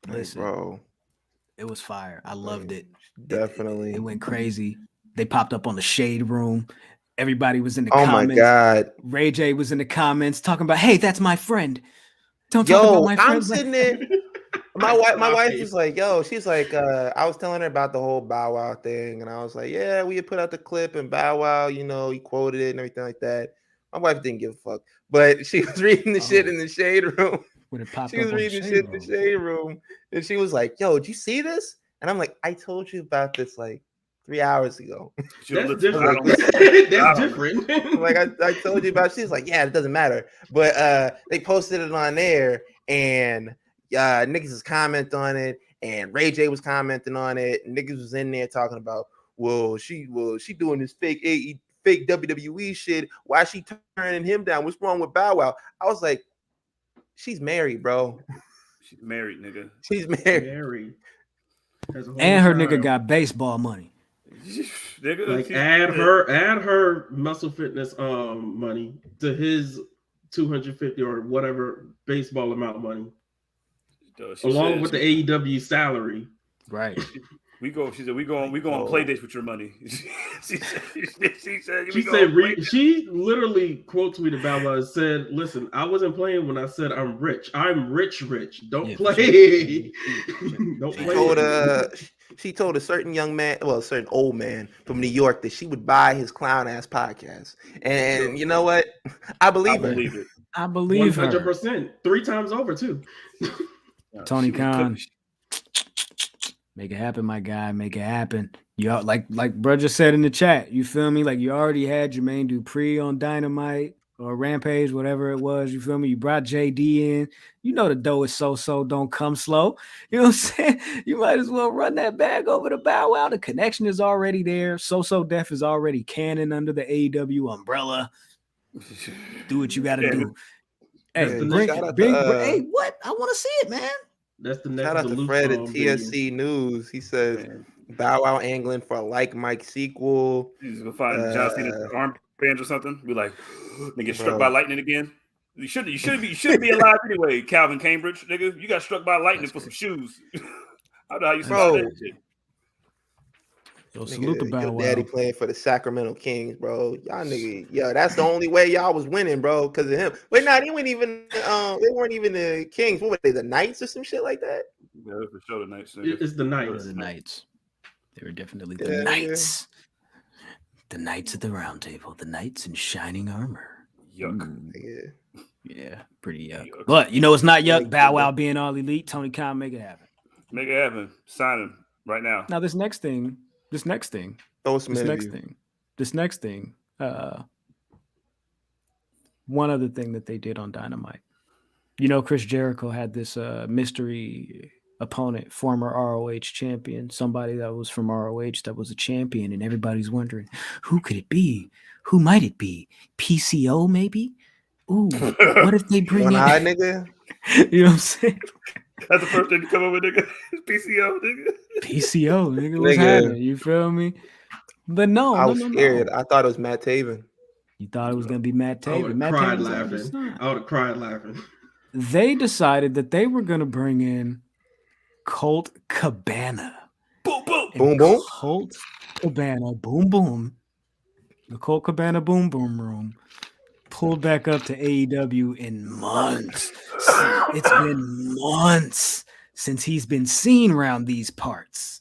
listen, bro, it was fire. I loved it. Definitely, it went crazy. They popped up on the Shade Room. Everybody was in the comments. Oh my God. Ray J was in the comments talking about, hey, that's my friend. Don't talk about my friend. I'm sitting there. My wife was like, yo, she's like, I was telling her about the whole Bow Wow thing. And I was like, yeah, we had put out the clip and Bow Wow, you know, he quoted it and everything like that. My wife didn't give a fuck. But she was reading the shit in the Shade Room. She was reading the shit in the Shade Room. And she was like, yo, did you see this? And I'm like, I told you about this like 3 hours ago. That's different. That's different. Like I told you about. She's like, yeah, it doesn't matter. But they posted it on there, and niggas was commenting on it, and Ray J was commenting on it. And niggas was in there talking about, well, she doing this fake WWE shit. Why she turning him down? What's wrong with Bow Wow? I was like, she's married, bro. She's married, nigga. She's married. And her nigga got baseball money. Like add her muscle fitness money to his 250 or whatever baseball amount of money, along with the AEW salary. Right. She said we go on play dates with your money. she she literally quote tweeted Bow Wow and said, "Listen, I wasn't playing when I said I'm rich. I'm rich. Don't play. Don't play." She told a certain young man, well, a certain old man from New York that she would buy his clown ass podcast. And you know what? I believe it. I believe 100%. 3 times over too. Tony Khan. Make it happen, my guy. Make it happen. You like bro just said in the chat. You feel me? Like you already had Jermaine Dupri on Dynamite or Rampage, whatever it was. You feel me? You brought JD in. You know the dough is so don't come slow. You know what I'm saying? You might as well run that bag over to Bow Wow. The connection is already there. So Def is already canon under the AEW umbrella. Do what you got to do. Hey, bring, hey, what? I want to see it, man. That's the next. Shout out to Fred at TSC News. He says Bow Wow angling for a Like Mike sequel. He's gonna find John Cena's armband or something. Be like, they get struck by lightning again. You shouldn't be alive anyway, Calvin Cambridge, nigga. You got struck by lightning for some shoes. I don't know how you survived that shit. Yo, salute the Bow Wow. Daddy playing for the Sacramento Kings, bro. Y'all nigga, that's the only way y'all was winning, bro, because of him. Wait, they weren't even the Kings. What were they, the Knights or some shit like that? Yeah, for sure the Knights. It's the Knights. The Knights. They were definitely the Knights. The Knights at the Round Table. The Knights in shining armor. Yuck. Yeah, pretty yuck. But you know it's not yuck. Bow Wow being all elite. Tony Khan, make it happen. Make it happen. Sign him right now. Now this next thing. One other thing that they did on Dynamite. You know, Chris Jericho had this mystery opponent, former ROH champion, somebody that was from ROH that was a champion, and everybody's wondering, who could it be? Who might it be? PCO maybe? Ooh, what if they bring in nigga? You know what I'm saying? That's the first thing to come up with, nigga. PCO, nigga. PCO, nigga. What's happening? You feel me? But no, I was scared. I thought it was Matt Taven. You thought it was going to be Matt Taven. I would have cried laughing. They decided that they were going to bring in Colt Cabana. Boom, boom. Boom, boom. Colt Cabana, boom, boom. The Colt Cabana boom, boom room pulled back up to AEW in months. It's been months since he's been seen around these parts.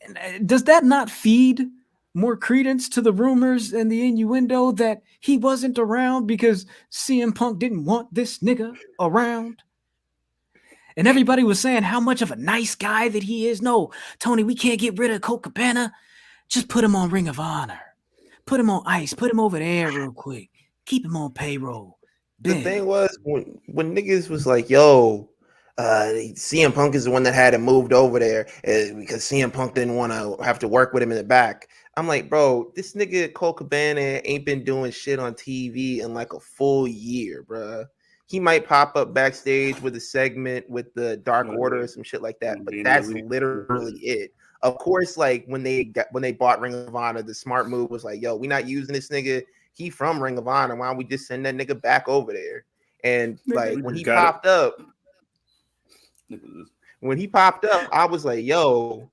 And does that not feed more credence to the rumors and the innuendo that he wasn't around because CM Punk didn't want this nigga around? And everybody was saying how much of a nice guy that he is. No, Tony, we can't get rid of Colt Cabana. Just put him on Ring of Honor. Put him on ice. Put him over there real quick. Keep him on payroll. The thing was, when niggas was like, yo, CM Punk is the one that had him moved over there because CM Punk didn't want to have to work with him in the back. I'm like, bro, this nigga Colt Cabana ain't been doing shit on TV in like a full year, bro. He might pop up backstage with a segment with the Dark Order or some shit like that, but that's literally it. Of course, like when they bought Ring of Honor, the smart move was like, yo, we not using this nigga. He from Ring of Honor. Why don't we just send that nigga back over there? And like when he popped up, I was like, yo,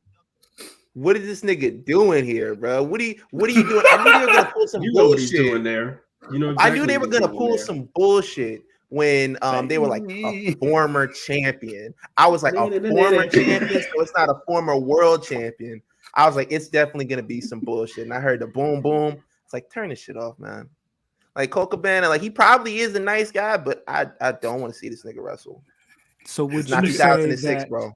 what is this nigga doing here, bro? What are you doing? I knew they were gonna pull some bullshit. What he's doing there. You know exactly I knew they were gonna pull some bullshit when they were like a former champion. I was like, a former champion, so it's not a former world champion. I was like, it's definitely gonna be some bullshit. And I heard the boom boom. It's like, turn this shit off, man. Like Colt Cabana, like he probably is a nice guy, but I don't want to see this nigga wrestle. So would you say 2006, bro?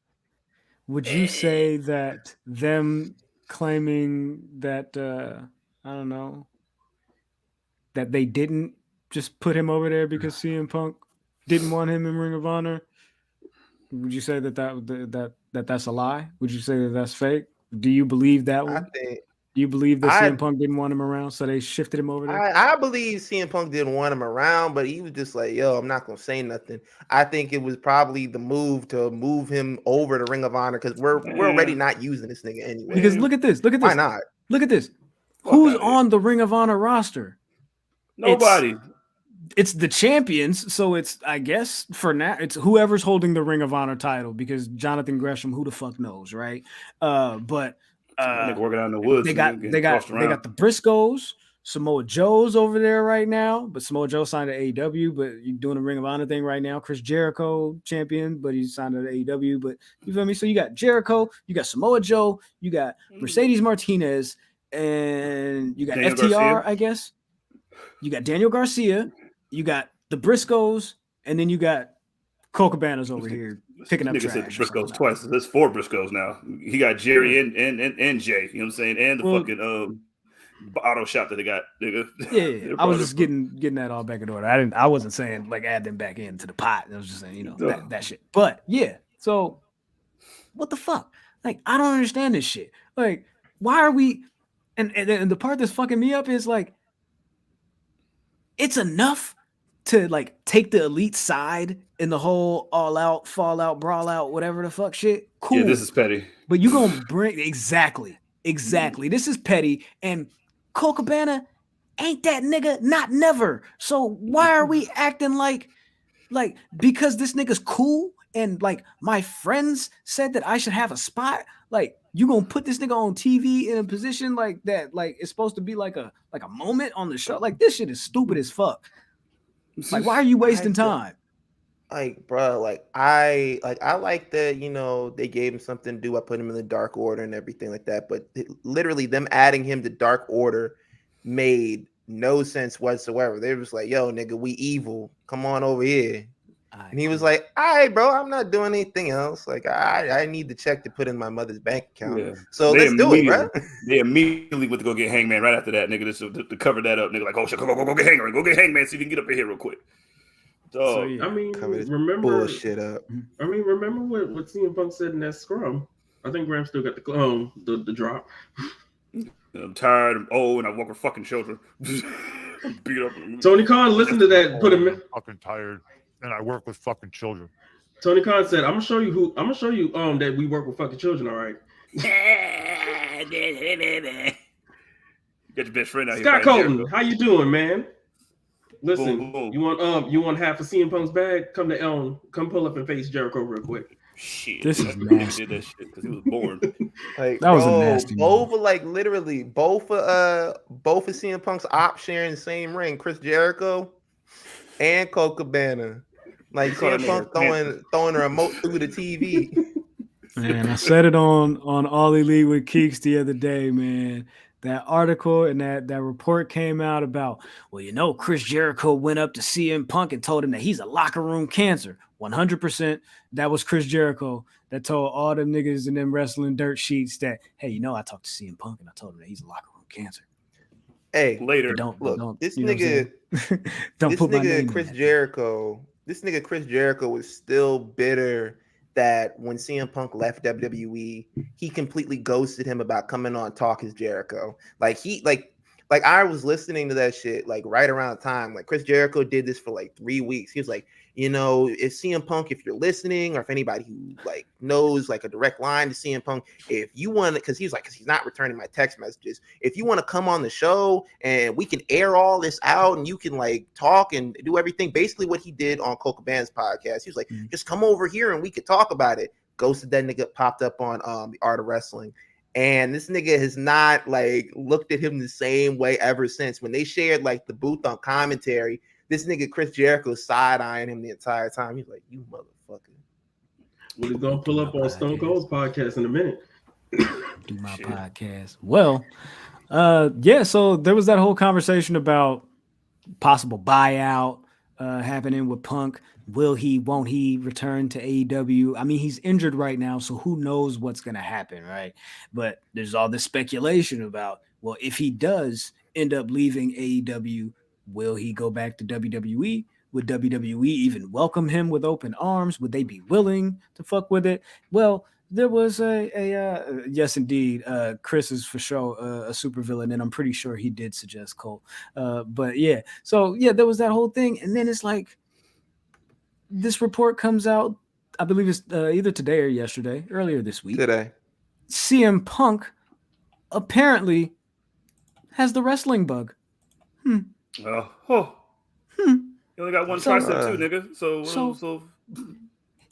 Would you say that them claiming that I don't know, that they didn't just put him over there because CM Punk didn't want him in Ring of Honor? Would you say that that's a lie? Would you say that that's fake? Do you believe that one? Do you believe that CM Punk didn't want him around, so they shifted him over there? I believe CM Punk didn't want him around, but he was just like, yo, I'm not going to say nothing. I think it was probably the move to move him over to Ring of Honor because we're already not using this nigga anyway. Because look at this. Why not? Look at this. Who's on the Ring of Honor roster? Nobody. it's the champions, so it's, I guess for now it's whoever's holding the Ring of Honor title, because Jonathan Gresham, who the fuck knows, right? But Nigga working out in the woods. they got the Briscoes, Samoa Joe's over there right now, but Samoa Joe signed to AEW, but you're doing a Ring of Honor thing right now. Chris Jericho champion, but he's signed to AEW, but you feel me? So you got Jericho, you got Samoa Joe, you got Mercedes Martinez, and you got Daniel FTR, Garcia. I guess. You got Daniel Garcia, you got the Briscoes, and then you got Cole Cabana's over here picking up Nigga trash. said the Briscoes twice. There's 4 Briscoes now. He got Jerry and Jay. You know what I'm saying? And the fucking auto shop that they got. Nigga. Yeah, I was just getting that all back in order. I wasn't saying like add them back into the pot. I was just saying, you know, that shit. But yeah, so what the fuck? Like, I don't understand this shit. Like, why are we? And the part that's fucking me up is like, it's enough to like take the elite side in the whole all out, fall out, brawl out, whatever the fuck shit. Cool. Yeah, this is petty. But you gonna bring exactly. This is petty, and Cole Cabana ain't that nigga, not never. So why are we acting like because this nigga's cool and like my friends said that I should have a spot? Like, you gonna put this nigga on TV in a position like that? Like, it's supposed to be like a moment on the show. Like, this shit is stupid as fuck. Like, why are you wasting time? Like, bro, I like that, you know, they gave him something to do. I put him in the Dark Order and everything like that. But literally, them adding him to Dark Order made no sense whatsoever. They was like, "Yo, nigga, we evil. Come on over here." And he was like, "All right, bro, I'm not doing anything else. Like, I need the check to put in my mother's bank account. Yeah. So let's do it, bro." They immediately went to go get Hangman right after that, nigga, to cover that up. Nigga, like, "Oh shit, go get Hangman. Go get Hangman, see if you can get up in here real quick." So, yeah. I mean, remember bullshit up. I mean, remember what CM Punk said in that scrum? I think Graham still got the drop. I'm tired, I'm old, and I work with fucking children. Beat up. Tony Khan, listen to that. Put him in. Fucking tired, and I work with fucking children. Tony Khan said, "I'm gonna show you that we work with fucking children." All right. Get your best friend out here. Scott Colton, how you doing, man? Listen, boom. You want half of CM Punk's bag? Come pull up and face Jericho real quick. Shit, this is nasty. Did that shit because he was born. Like, that was a nasty. Both of literally both of CM Punk's ops sharing the same ring. Chris Jericho and Cole Cabana. Like, CM Punk throwing a remote through the TV. Man, I said it on All Elite with Keeks the other day, man. That article and that report came out about, well, you know, Chris Jericho went up to CM Punk and told him that he's a locker room cancer. 100%. That was Chris Jericho that told all them niggas in them wrestling dirt sheets that, hey, you know, I talked to CM Punk and I told him that he's a locker room cancer. Hey, later. This nigga Chris Jericho was still bitter that when CM Punk left WWE, he completely ghosted him about coming on Talk Is Jericho. Like, I was listening to that shit like right around the time. Like, Chris Jericho did this for like 3 weeks. He was like, you know, if CM Punk, if you're listening, or if anybody who like knows like a direct line to CM Punk, if you want to, because he's not returning my text messages. If you want to come on the show and we can air all this out and you can like talk and do everything, basically what he did on Cole Cabana's podcast. He was like, just come over here and we could talk about it. Ghosted that nigga, popped up on The Art of Wrestling. And this nigga has not like looked at him the same way ever since. When they shared like the booth on commentary, this nigga Chris Jericho side-eyeing him the entire time. He's like, "You motherfucker." Well, he's gonna pull up on Stone Cold's podcast in a minute. Do my podcast. Well, yeah, so there was that whole conversation about possible buyout happening with Punk. Will he, won't he return to AEW? I mean, he's injured right now, so who knows what's going to happen, right? But there's all this speculation about, well, if he does end up leaving AEW, will he go back to WWE? Would WWE even welcome him with open arms? Would they be willing to fuck with it? Well, there was yes, indeed. Chris is for sure a supervillain, and I'm pretty sure he did suggest Cole. But yeah, so yeah, there was that whole thing, and then it's like this report comes out. I believe it's either today or yesterday, earlier this week. Today, CM Punk apparently has the wrestling bug. He only got one So, tricep too, nigga. So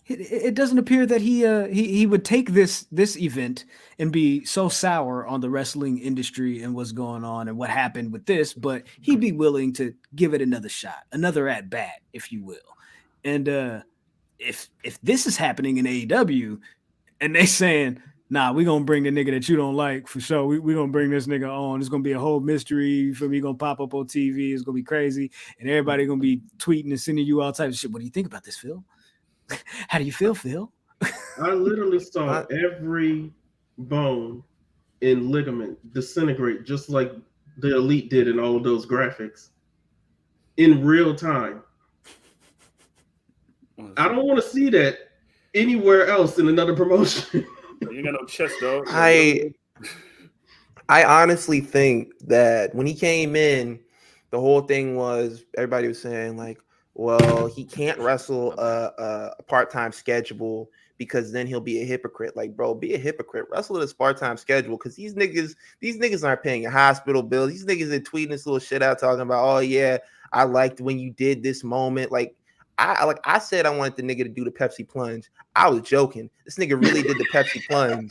it doesn't appear that he would take this event and be so sour on the wrestling industry and what's going on and what happened with this, but he'd be willing to give it another shot, another at bat, if you will. And if this is happening in AEW and they saying, nah, we're gonna bring the nigga that you don't like for sure. We're gonna bring this nigga on. It's gonna be a whole mystery for me, gonna pop up on TV. It's gonna be crazy, and everybody gonna be tweeting and sending you all types of shit. What do you think about this, Phil? How do you feel, Phil? I literally saw every bone and ligament disintegrate just like the Elite did in all of those graphics in real time. I don't want to see that anywhere else in another promotion. You ain't got no chest, dog. I honestly think that when he came in, the whole thing was everybody was saying like, well, he can't wrestle a part-time schedule because then he'll be a hypocrite. Like, bro, be a hypocrite. Wrestle at a part-time schedule because these niggas aren't paying your hospital bills. These niggas are tweeting this little shit out talking about, oh yeah, I liked when you did this moment. Like I said I wanted the nigga to do the Pepsi plunge. I was joking. This nigga really did the Pepsi plunge.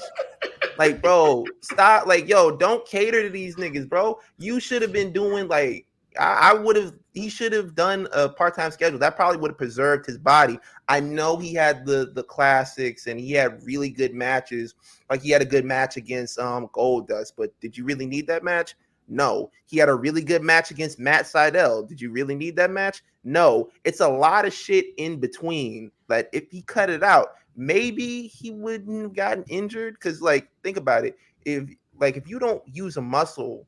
Like, bro, stop. Like, yo, don't cater to these niggas, bro. You should have been doing like he should have done a part-time schedule. That probably would have preserved his body. I know he had the classics and he had really good matches. Like he had a good match against Goldust, but did you really need that match? No. He had a really good match against Matt Sydal. Did you really need that match? No. It's a lot of shit in between. But if he cut it out, maybe he wouldn't have gotten injured. Because like, think about it. If you don't use a muscle,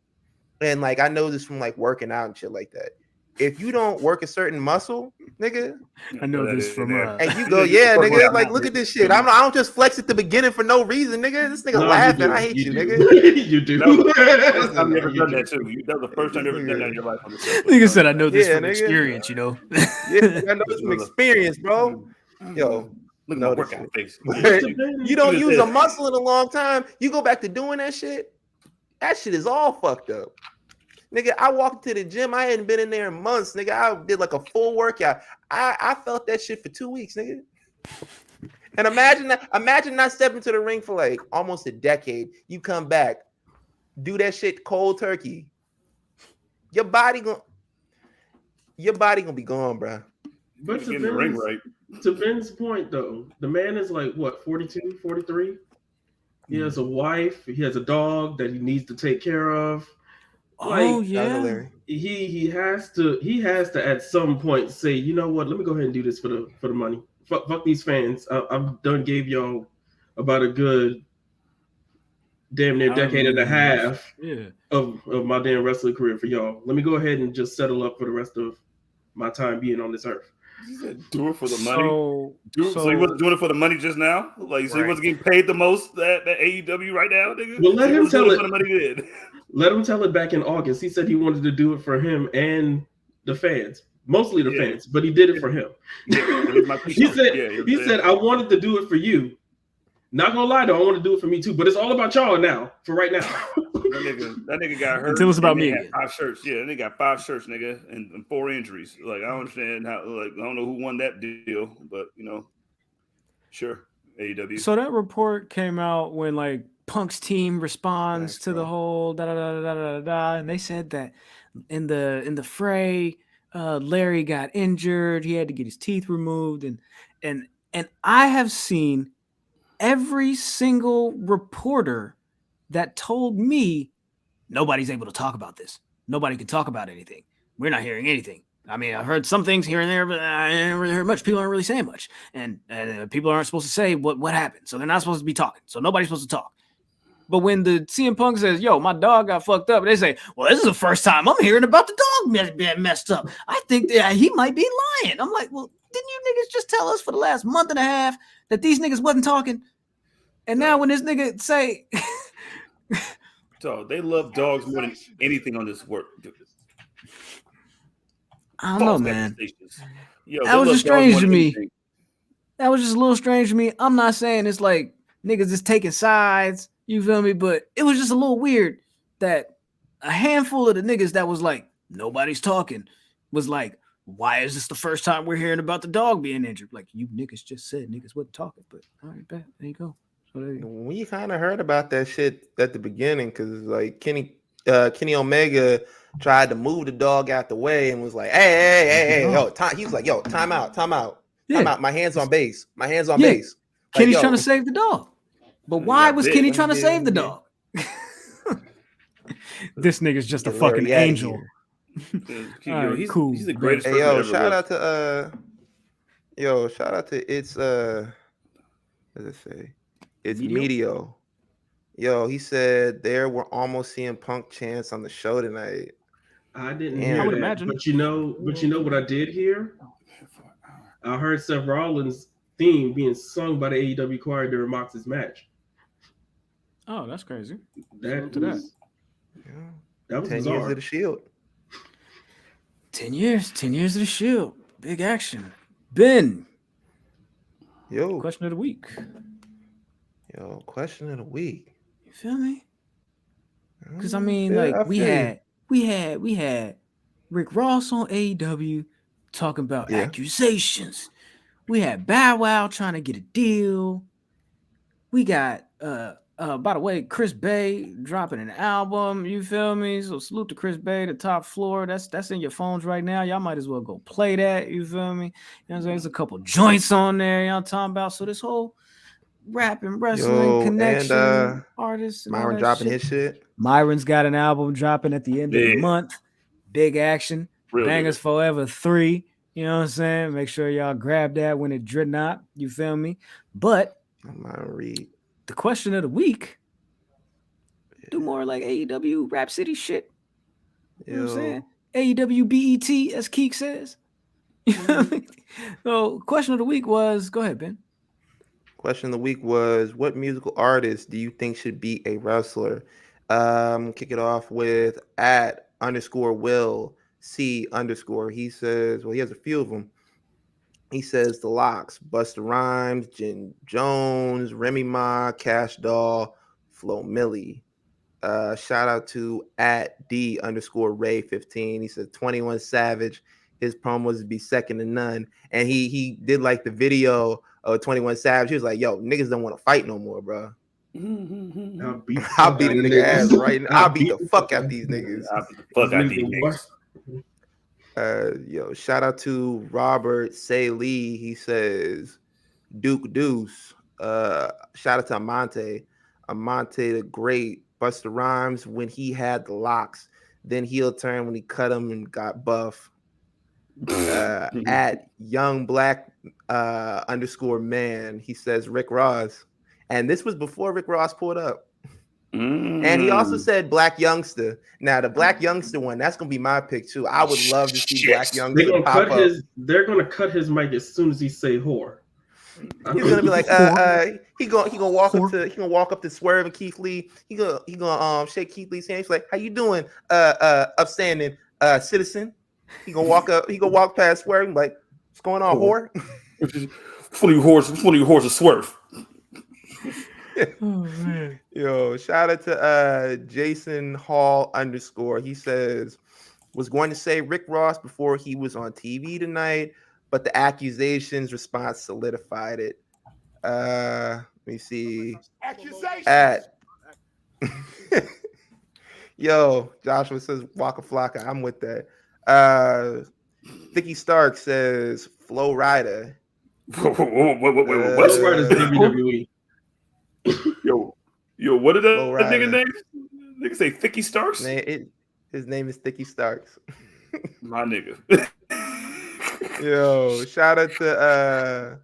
and like I know this from like working out and shit like that. If you don't work a certain muscle, nigga, I know this from and you go, yeah, nigga, like look at this shit. I don't just flex at the beginning for no reason, nigga. This nigga laughing. I hate you, nigga. You do. I've never done that too. That was the first time you ever done that in your life. Nigga said, I know this from nigga. experience, you know. Yeah, I know this from experience, bro. Yo, look at my workout face. You don't use a muscle in a long time. You go back to doing that shit. That shit is all fucked up. Nigga, I walked to the gym. I hadn't been in there in months. Nigga, I did like a full workout. I felt that shit for 2 weeks, nigga. And imagine not stepping to the ring for like almost a decade. You come back, do that shit cold turkey. Your body gonna be gone, bro. But to Ben's point, though, the man is like, what, 42, 43? He has a wife. He has a dog that he needs to take care of. Oh like, yeah, he has to at some point say, you know what? Let me go ahead and do this for the money. Fuck these fans. I've done gave y'all about a good damn near decade and a half of my damn wrestling career for y'all. Let me go ahead and just settle up for the rest of my time being on this earth. Do it for the money. So he wasn't doing it for the money just now. Like, so he wasn't getting paid the most at AEW right now, nigga. Well, let him tell it. For the money he did. Let him tell it back in August. He said he wanted to do it for him and the fans, mostly the fans, but he did it for him. He said, I wanted to do it for you. Not gonna lie though, I want to do it for me too. But it's all about y'all now. For right now. That nigga got hurt. Tell us about me. 5 shirts. Yeah, they got 5 shirts, nigga, and 4 injuries. Like I don't understand how. Like I don't know who won that deal, but you know, sure, AEW. So that report came out when like Punk's team responds to the whole and they said that in the fray, Larry got injured. He had to get his teeth removed, and I have seen every single reporter that told me nobody's able to talk about this. Nobody can talk about anything. We're not hearing anything. I mean, I've heard some things here and there, but I haven't really heard much. People aren't really saying much, and people aren't supposed to say what happened. So they're not supposed to be talking. So nobody's supposed to talk. But when the CM Punk says, yo, my dog got fucked up, they say, well, this is the first time I'm hearing about the dog being messed up. I think that he might be lying. I'm like, well, didn't you niggas just tell us for the last month and a half that these niggas wasn't talking? And now when this nigga say... So they love dogs more than anything on this work. I don't know, man. Yo, that was just strange to me. That was just a little strange to me. I'm not saying it's like niggas just taking sides. You feel me? But it was just a little weird that a handful of the niggas that was like, nobody's talking, was like, why is this the first time we're hearing about the dog being injured? Like, you niggas just said niggas wasn't talking, but all right, bet. There you go. So there you go. We kind of heard about that shit at the beginning because like Kenny Omega tried to move the dog out the way and was like, hey, yo, he was like, yo, time out. My hands on base. Base. Like, Kenny's trying to save the dog. But why was Kenny trying to save the dog? This nigga's just a fucking angel. He's the greatest. Hey, yo, shout out to it's what does it say? It's Medio. Yo, he said there we're almost seeing Punk chants on the show tonight. I didn't hear that, imagine. But you know what I did hear? I heard Seth Rollins' theme being sung by the AEW choir during Mox's match. Oh, that's crazy. That was 10 bizarre. years of the Shield. 10 years of the Shield. Big action. Ben. Yo. Question of the week. Question of the week. You feel me? Because I mean, we had Rick Ross on AEW talking about accusations. We had Bow Wow trying to get a deal. We got by the way, Chris Bay dropping an album. You feel me? So salute to Chris Bay, the top floor. That's in your phones right now. Y'all might as well go play that. You feel me? You know what I'm saying? There's a couple joints on there. Y'all talking about. So this whole rap and wrestling connection, and, artists. Myron dropping his shit. Myron's got an album dropping at the end of the month. Big action. Bangers Forever 3. You know what I'm saying? Make sure y'all grab that when it not. You feel me? But Myron Reed. The question of the week. Do more like AEW Rap City shit. You know what I'm saying? AEW BET, as Keek says. You know what I mean? So question of the week was, go ahead, Ben. Question of the week was, what musical artist do you think should be a wrestler? Kick it off with @_Will C_. He says, well, he has a few of them. He says the Locks, Busta Rhymes, Jen Jones, Remy Ma, Cash Doll, Flo Milli. Shout out to @D_Ray15. He said 21 Savage. His promos would be second to none. And he did like the video of 21 Savage. He was like, yo, niggas don't want to fight no more, bro. I'll beat a nigga ass right now. I'll beat the fuck out these niggas. Yo, shout out to Robert Say Lee. He says Duke Deuce. Shout out to Amante the Great. Busta Rhymes when he had the locks, then heel turn when he cut him and got buff. At Young Black _man, he says Rick Ross, and this was before Rick Ross pulled up. And he also said Black Youngster. Now the Black Youngster one, that's gonna be my pick too. I would love to see Black Youngster pop up. They're gonna cut his mic as soon as he say whore. He's gonna be like, he gonna walk up to Swerve and Keith Lee. He gonna shake Keith Lee's hand. He's like, how you doing, upstanding citizen? He gonna walk past Swerve and like, what's going on, whore? Which one of you horses Swerve? Oh man. Yo, shout out to Jason Hall _. He says, was going to say Rick Ross before he was on TV tonight, but the accusations response solidified it. Let me see. Accusations. Yo, Joshua says Waka Flocka. I'm with that. Vicky Stark says Flo Rida. What? Flo Rida's WWE. Yo, what did that nigga name? Nigga say Thicky Starks? His name is Thicky Starks. My nigga. Yo, shout out to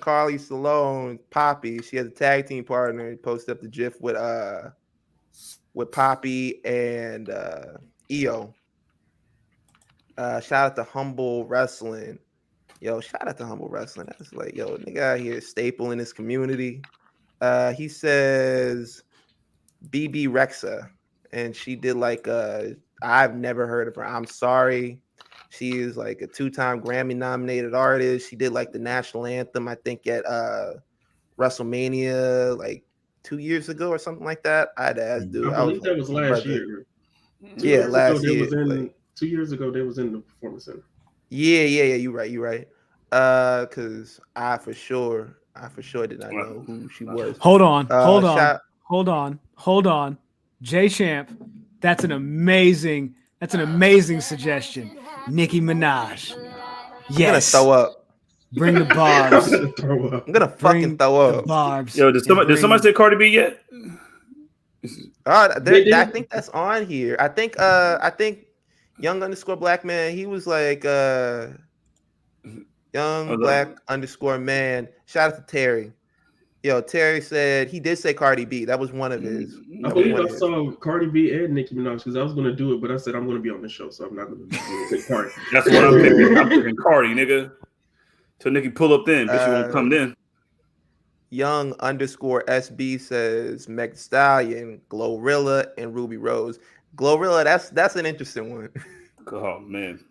Carly Salone, Poppy. She has a tag team partner. He posted up the GIF with Poppy and EO. Shout out to Humble Wrestling. Yo, shout out to Humble Wrestling. That's like, yo, nigga out here staple in his community. He says BB Rexa, and she did like I've never heard of her. I'm sorry. She is like a 2-time Grammy nominated artist. She did like the national anthem, I think, at WrestleMania like 2 years ago or something like that. I had to ask, dude. I believe that was last year. Yeah, last year. 2 years ago, they was in the Performance Center. Yeah. You're right. Because I for sure did not know who she was. Hold on. Shout, Hold on. J Champ, that's an amazing suggestion. Nicki Minaj. I'm gonna Yes. throw up. Bring the barbs. Throw up. I'm gonna fucking throw The up. barbs. Yo, did somebody say Cardi B yet? I think that's on here. I think young _ black man. He was like young black _ man. Shout out to Terry. Yo, Terry said he did say Cardi B. That was one of his. I believe I saw Cardi B and Nicki Minaj because I was going to do it, but I said I'm going to be on the show, so I'm not going to take part. That's what I'm picking. I'm picking Cardi, nigga. Till Nicki pull up then, bitch, you won't come in. Young _ SB says Meg Thee Stallion, Glorilla, and Ruby Rose. Glorilla, that's an interesting one. Oh man,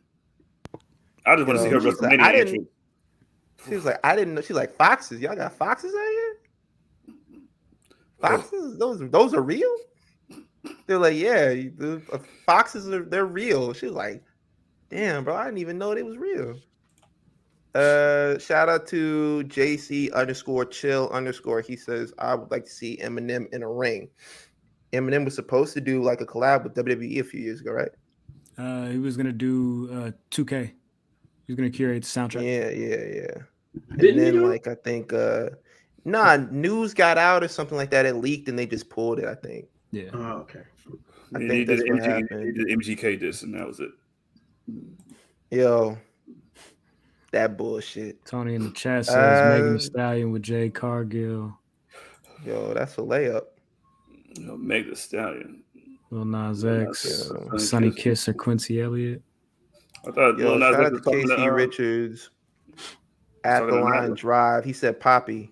I just want to see her WrestleMania entrance. She was like, I didn't know. She's like, foxes. Y'all got foxes out here? Foxes? Those are real? They're like, yeah, the foxes they're real. She was like, damn, bro, I didn't even know they was real. Shout out to JC _chill_. He says, I would like to see Eminem in a ring. Eminem was supposed to do like a collab with WWE a few years ago, right? He was gonna do 2K. He was gonna curate the soundtrack. Yeah. And then like I think news got out or something like that. It leaked and they just pulled it, I think. Yeah. Oh, okay. I think that's what happened. He did MGK this and that was it. Yo, that bullshit. Tony in the chat says Megan Thee Stallion with Jade Cargill. Yo, that's a layup. Yo, Megan Thee Stallion. Lil Nas X, Sonny Kiss or Quincy Elliott. I thought Lil Nas shout X out was to talking Casey Richards at the line drive. He said Poppy.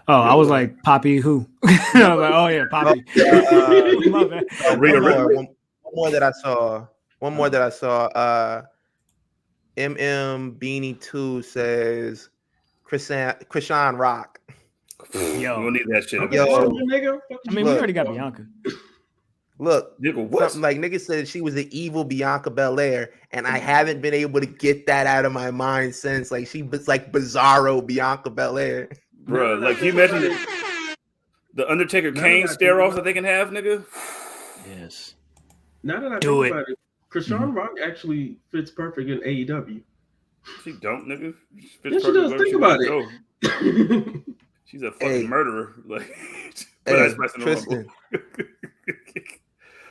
Oh, I was like, Poppy who? I was like, oh yeah, Poppy. My bad. One more that I saw. MM Beanie 2 says Krishan Rock. Yo, we don't need that shit. Yo, I mean, we already got Bianca. Look, something like nigga said she was the evil Bianca Belair, and I haven't been able to get that out of my mind since. Like she was like Bizarro Bianca Belair. Bruh, like you mentioned the Undertaker Kane stare-offs that they can have, nigga. Yes. Now that I think about it, Krishan Rock actually fits perfect in AEW. She don't, nigga. Yes, she does. Think about it. She's a fucking murderer. Like, Tristan.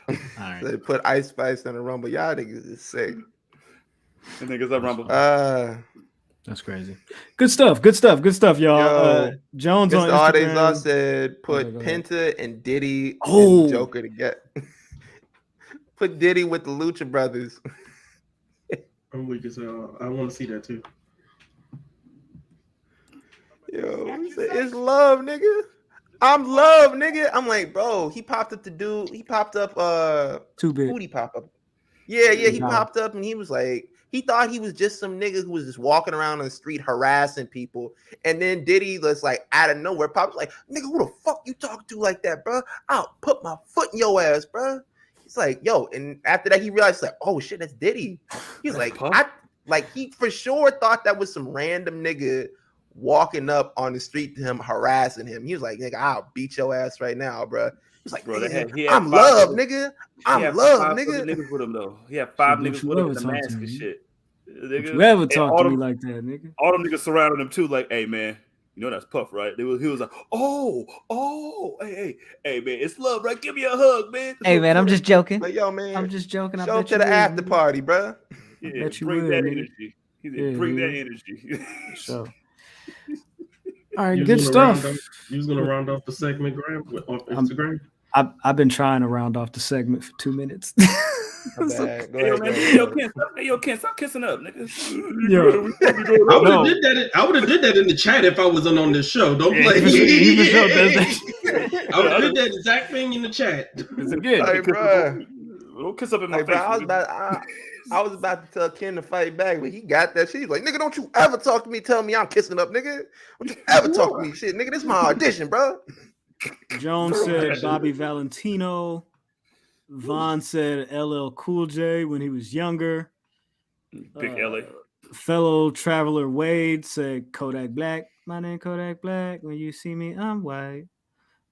All right. They put Ice Spice in the Rumble. Y'all niggas is sick. The niggas that Rumble. That's crazy. Good stuff, y'all. Jones on Instagram said put Penta and Diddy and Joker together. Put Diddy with the Lucha Brothers. I'm weak as hell. I want to see that too. Yo, it's love, nigga. I'm love, nigga. I'm like, bro, he popped up He popped up 2-Bit. Who'd he pop up? Yeah, he popped up and he was like, he thought he was just some nigga who was just walking around on the street harassing people. And then Diddy was like out of nowhere, pops like, nigga, who the fuck you talking to like that, bro? I'll put my foot in your ass, bro. He's like, yo, and after that he realized like, oh shit, that's Diddy. He's like, he for sure thought that was some random nigga walking up on the street to him, harassing him. He was like, nigga, I'll beat your ass right now, bro. He's like, bro, I'm love, nigga. I'm love, nigga. Niggas with him though. He had 5 niggas with him with the mask and shit. Nigga. You ever talk to me like that, nigga? All them niggas surrounded him too. Like, hey man, you know that's Puff, right? He was like, oh, hey, man, it's love, right? Give me a hug, man. Hey man, I'm just joking. Like, yo, man, I'm just joking. Show up to the after party, bro. Yeah, bring that energy. He said, bring that energy. So. All right, good stuff. You was gonna round off the segment, Graham, off Instagram. I've been trying to round off the segment for 2 minutes. Go ahead, Ken, stop kissing up, nigga. I would have did that in the chat if I wasn't on this show. Don't play. I would have did that exact thing in the chat. Hey, bro. Don't kiss up in my face. I was about to tell Ken to fight back, but he got that shit. He's like, nigga, don't you ever talk to me, tell me I'm kissing up, nigga. Don't you ever talk to me, shit, nigga. This is my audition, bro. Jones said Bobby Valentino. Vaughn said LL Cool J when he was younger. Big LA. Fellow traveler Wade said Kodak Black. My name Kodak Black. When you see me, I'm white.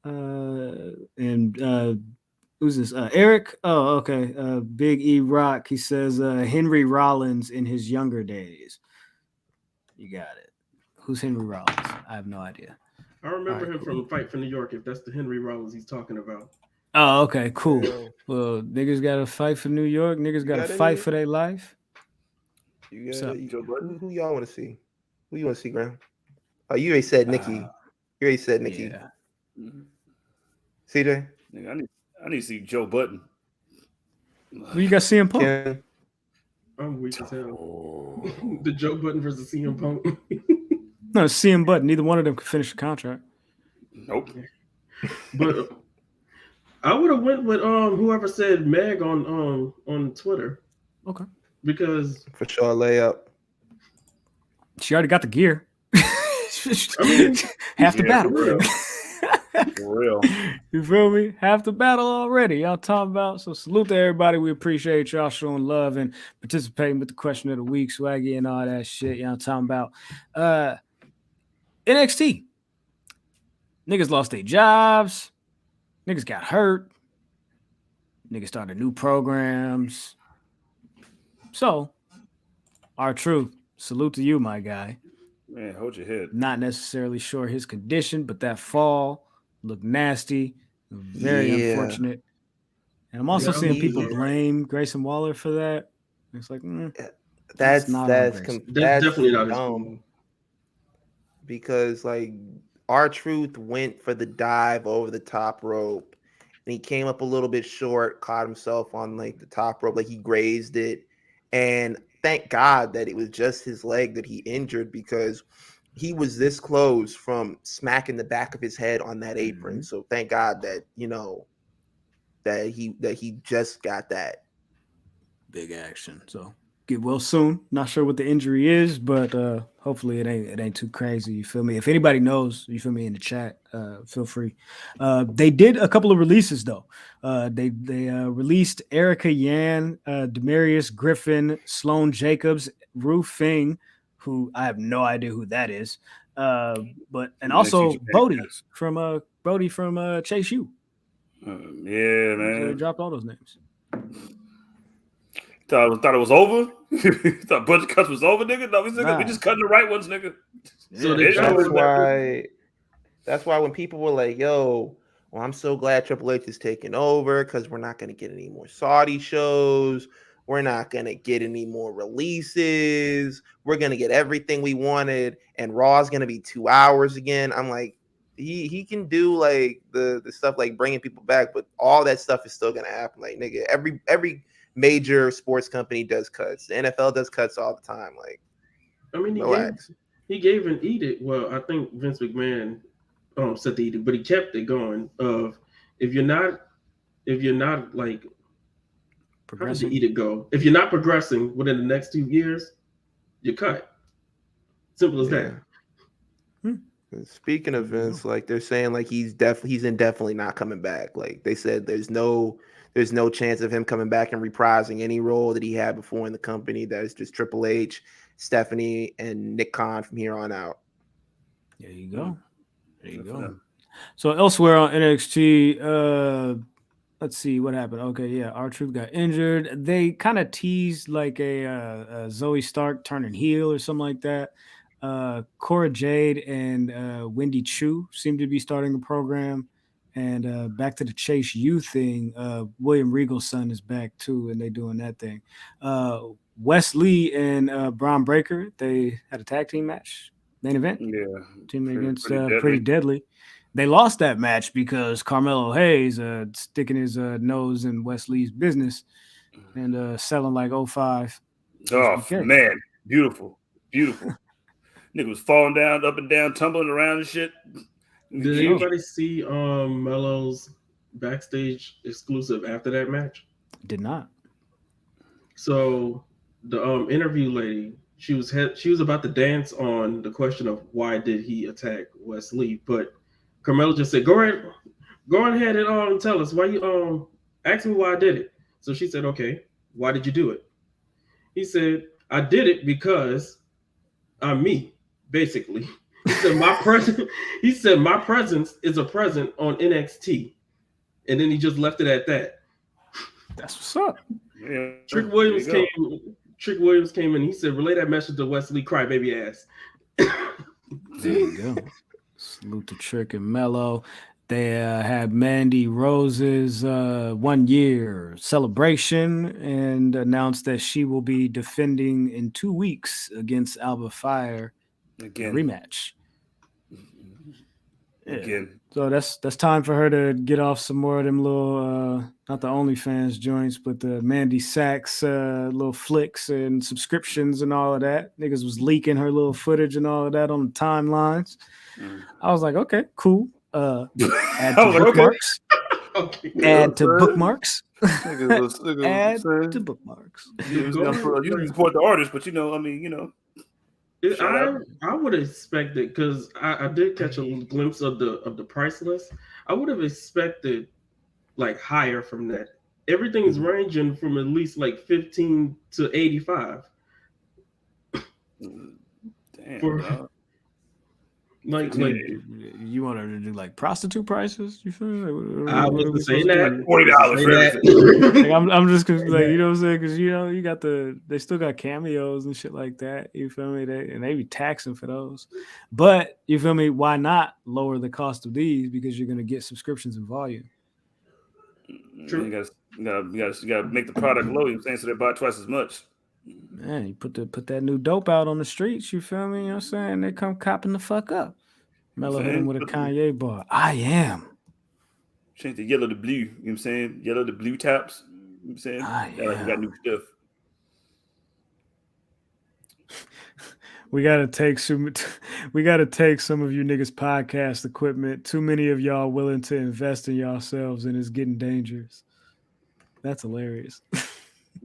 And who's this? Eric. Oh, okay. Big E Rock. He says Henry Rollins in his younger days. You got it. Who's Henry Rollins? I have no idea. I remember him from Fight for New York. If that's the Henry Rollins he's talking about. Oh, okay, cool. Yeah. Well, niggas got to fight for New York. Niggas got to fight for their life. You got So- who y'all want to see? Who you want to see, Graham? Oh, you already said Nikki. You already said Nikki. Yeah. CJ? Nigga, I need to see Joe Button. Well, you got CM Punk. Ken? I'm weak as hell. The Joe Button versus CM Punk. No, CM Button. Neither one of them could finish the contract. Nope. But I would have went with whoever said Meg on Twitter. Okay. Because For sure, layup. She already got the gear. I mean, half the yeah, battle. for real. For real. You feel me? Half the battle already. Y'all talking about. So salute to everybody. We appreciate y'all showing love and participating with the question of the week, swaggy and all that shit. Y'all talking about NXT. Niggas lost their jobs. Niggas got hurt. Niggas started new programs. So, R-Truth, salute to you, my guy. Man, hold your head. Not necessarily sure his condition, but that fall looked nasty, very unfortunate. And I'm also seeing people blame Grayson Waller for that. It's like, That's not that's on Grayson. definitely not his dumb. fault. Because like R-Truth went for the dive over the top rope and he came up a little bit short, caught himself on like the top rope, like he grazed it. And thank God that it was just his leg that he injured, because he was this close from smacking the back of his head on that apron. So thank God that, you know, that he just got that. Big action. So get well soon. Not sure what the injury is, but hopefully it ain't too crazy. You feel me? If anybody knows, you feel me, in the chat, feel free. They did a couple of releases though. They released Erica Yan, Demarius Griffin, Sloan Jacobs, Ru Fing, who I have no idea who that is. But also Bodie from Chase U. Yeah, man. So they dropped all those names. Thought it was over? Thought budget cuts was over, nigga? No, we just cutting the right ones, nigga. So that's why when people were like, yo, well, I'm so glad Triple H is taking over because we're not going to get any more Saudi shows. We're not going to get any more releases. We're going to get everything we wanted. And Raw's going to be 2 hours again. I'm like, he can do like the stuff like bringing people back, but all that stuff is still going to happen. Like, nigga, every major sports company does cuts. The NFL does cuts all the time. Like, I mean, he gave an edict. Well, I think Vince McMahon set the edict, but he kept it going. Of if you're not like progressing, how does the edict go? If you're not progressing within the next 2 years, you're cut. Simple as that. Speaking of Vince, like they're saying, like he's indefinitely not coming back. Like they said, there's no chance of him coming back and reprising any role that he had before in the company. That is just Triple H, Stephanie, and Nick Khan from here on out. There you go. There you go. So elsewhere on NXT, let's see what happened. Okay, yeah, R-Truth got injured. They kind of teased like a Zoe Stark turning heel or something like that. Cora Jade and Wendy Chu seem to be starting a program. And back to the Chase U thing, William Regal's son is back too, and they doing that thing. Wes Lee and Braun Breaker, they had a tag team match, main event. Yeah. Team against Pretty Deadly. They lost that match because Carmelo Hayes sticking his nose in Wes Lee's business and selling like 05. Oh, man. Beautiful. Nigga was falling down, up and down, tumbling around and shit. Did anybody see Melo's backstage exclusive after that match? Did not. So the interview lady, she was about to dance on the question of why did he attack Wes Lee, but Carmelo just said, "Go ahead and tell us why you Ask me why I did it. So she said, okay, why did you do it? He said, I did it because I'm me, basically. He said my presence. He said my presence is a present on NXT, and then he just left it at that. That's what's up. Yeah, Trick Williams came in. He said, relay that message to Wesley Crybaby ass. There you go. Salute to Trick and Mello. They had Mandy Rose's 1 year celebration and announced that she will be defending in 2 weeks against Alba Fire again. Rematch. Yeah. Again. So that's time for her to get off some more of them little, not the OnlyFans joints, but the Mandy Sachs little flicks and subscriptions and all of that. Niggas was leaking her little footage and all of that on the timelines. I was like, okay, cool. Add to bookmarks. Okay. Add to bookmarks. Niggas, Add to bookmarks. You support the artist, but I would expect it because I did catch a glimpse of the price list. I would have expected like higher from that. Everything is ranging from at least like 15 to 85. Damn. Like you want her to do like prostitute prices? You feel me? I wasn't saying that. $40. Like, I'm just like, you know what I'm saying? Because you got they still got cameos and shit like that. You feel me? They be taxing for those. But you feel me? Why not lower the cost of these? Because you're gonna get subscriptions and volume. True. You gotta make the product low. You know what I'm saying, so they buy twice as much. Man, you put that new dope out on the streets, you feel me? You know what I'm saying? They come copping the fuck up. Mello hit him with a Kanye bar. I am. Change the yellow to blue. You know what I'm saying? Yellow to blue taps. You know what I'm saying? Like we got new stuff. We gotta take some of you niggas podcast equipment. Too many of y'all willing to invest in yourselves, and it's getting dangerous. That's hilarious.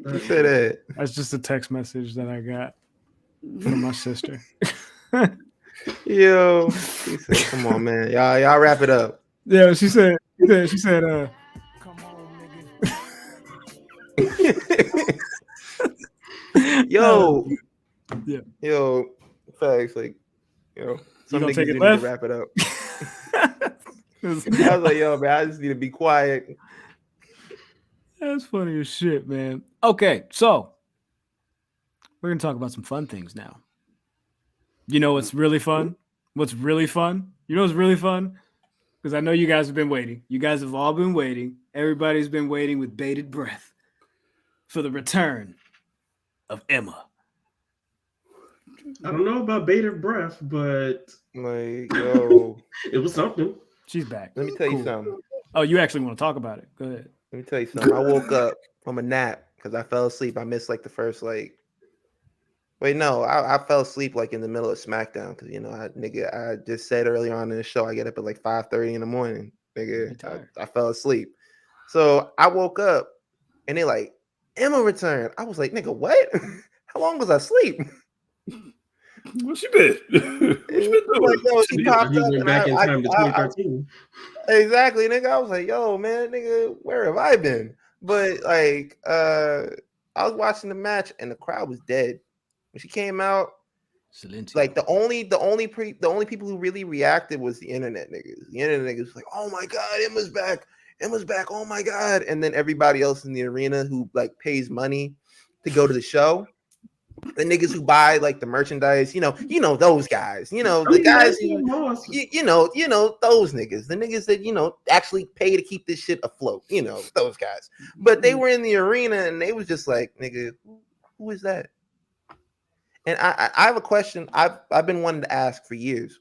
You said that. That's just a text message that I got from my sister. Yo, she said, "Come on, man, y'all wrap it up." Yeah, she said, "Come on, nigga." Yo, facts, like, some niggas do need to wrap it up. I was like, yo, man, I just need to be quiet. That's funny as shit, man. Okay, so we're gonna talk about some fun things now. You know what's really fun? What's really fun? You know what's really fun? Because I know you guys have been waiting. You guys have all been waiting. Everybody's been waiting with bated breath for the return of Emma. I don't know about bated breath, but like, yo, it was something. She's back. Let me tell you something. Oh, you actually want to talk about it? Go ahead. Let me tell you something. I woke up from a nap because I fell asleep. I missed like the first I fell asleep like in the middle of SmackDown because I just said earlier on in the show I get up at like 5:30 in the morning. Nigga, I fell asleep. So I woke up and they like Emma returned. I was like, nigga, what? How long was I asleep? What she been? What she been doing? Like, yo, she popped up went back in time to 2013. Exactly, nigga. I was like, yo, man, nigga, where have I been? But like, I was watching the match and the crowd was dead when she came out. Like the only people who really reacted was the internet niggas. The internet niggas was like, oh my god, Emma's back, oh my god. And then everybody else in the arena who like pays money to go to the show, the niggas who buy like the merchandise, those guys, the guys, those niggas, the niggas that actually pay to keep this shit afloat, those guys. But they were in the arena and they was just like, nigga, who is that? And I have a question I've been wanting to ask for years.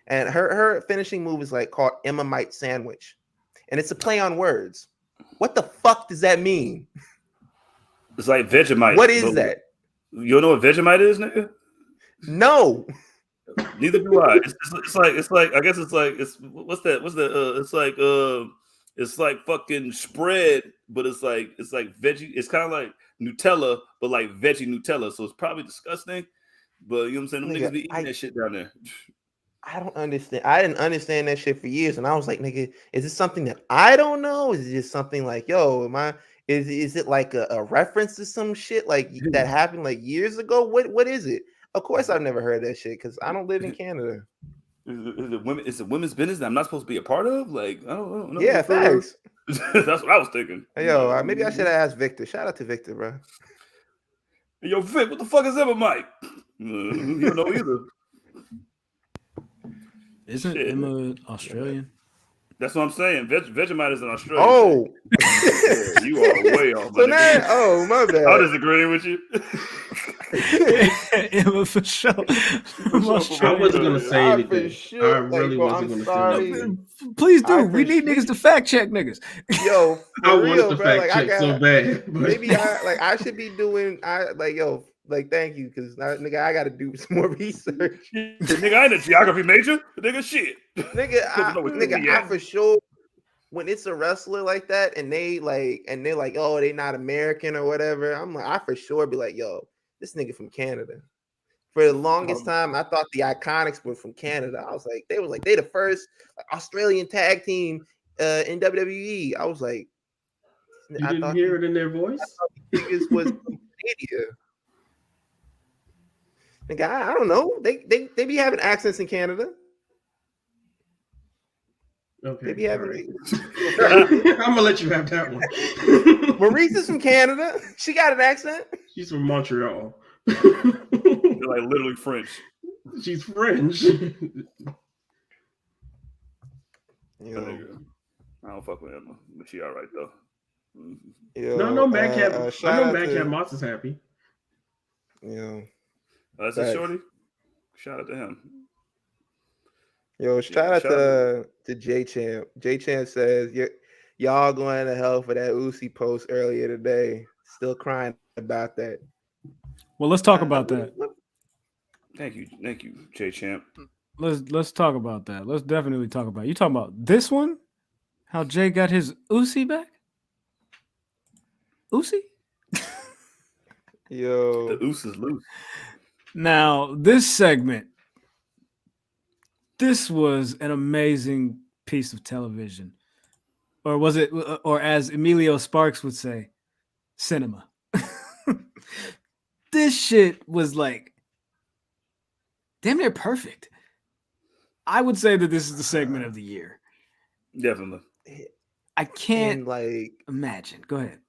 And her finishing move is like called Emma Mite Sandwich, and it's a play on words. What the fuck does that mean? It's like Vegemite. What is that? You don't know what Vegemite is, nigga? No. Neither do I. It's like I guess it's like it's like fucking spread, but it's like veggie. It's kind of like Nutella, but like veggie Nutella. So it's probably disgusting. But you know what I'm saying? Them niggas be eating that shit down there. I don't understand. I didn't understand that shit for years, and I was like, nigga, is this something that I don't know? Is it just something like, yo, am I? Is it like a reference to some shit like that happened like years ago? What is it? Of course, I've never heard that shit because I don't live in Canada. Is it women's business that I'm not supposed to be a part of? Like, I don't know. Yeah, thanks. That's what I was thinking. Hey, yo, maybe I should have asked Victor. Shout out to Victor, bro. Hey, yo, Vic, what the fuck is Emma? You don't know either. Isn't Emma Australian? That's what I'm saying. Vegemite is an Australian. Oh, yeah, you are way off. So now, my bad. I was disagreeing with you. Emma for sure. I wasn't gonna say anything. Sure. I really wasn't gonna say anything. Please do. We need niggas to fact check niggas. Yo, I wanted to fact check so bad. But... Maybe I should be doing. Thank you, because nigga, I got to do some more research. Nigga, I ain't a geography major. Nigga, shit. Nigga, I for sure. When it's a wrestler like that, and they're like, oh, they not American or whatever, I'm like, I for sure be like, yo, this nigga from Canada. For the longest time, I thought the Iconics were from Canada. I was like, they the first Australian tag team in WWE. I was like, you didn't hear it in their voice? I thought this was from Canada. Nigga, I don't know. They be having accents in Canada. Okay. They be having. I'm gonna let you have that one. Maurice is from Canada. She got an accent. She's from Montreal. They're like literally French. She's French. I don't fuck with Emma, but she all right though. No, Madcap Moss is happy. Yeah. That's a shorty. Shout out to him. Yo, shout out to J Champ. J Champ says y'all going to hell for that Uzi post earlier today. Still crying about that. Well, let's talk about that. Thank you, J Champ. Let's talk about that. Let's definitely talk about it. You talking about this one? How Jay got his Uzi back? Uzi? Yo, the Uzi is loose. Now, this segment, this was an amazing piece of television. Or was it, or as Emilio Sparks would say, cinema. This shit was like damn near perfect. I would say that this is the segment of the year. Definitely. I can't imagine. Go ahead.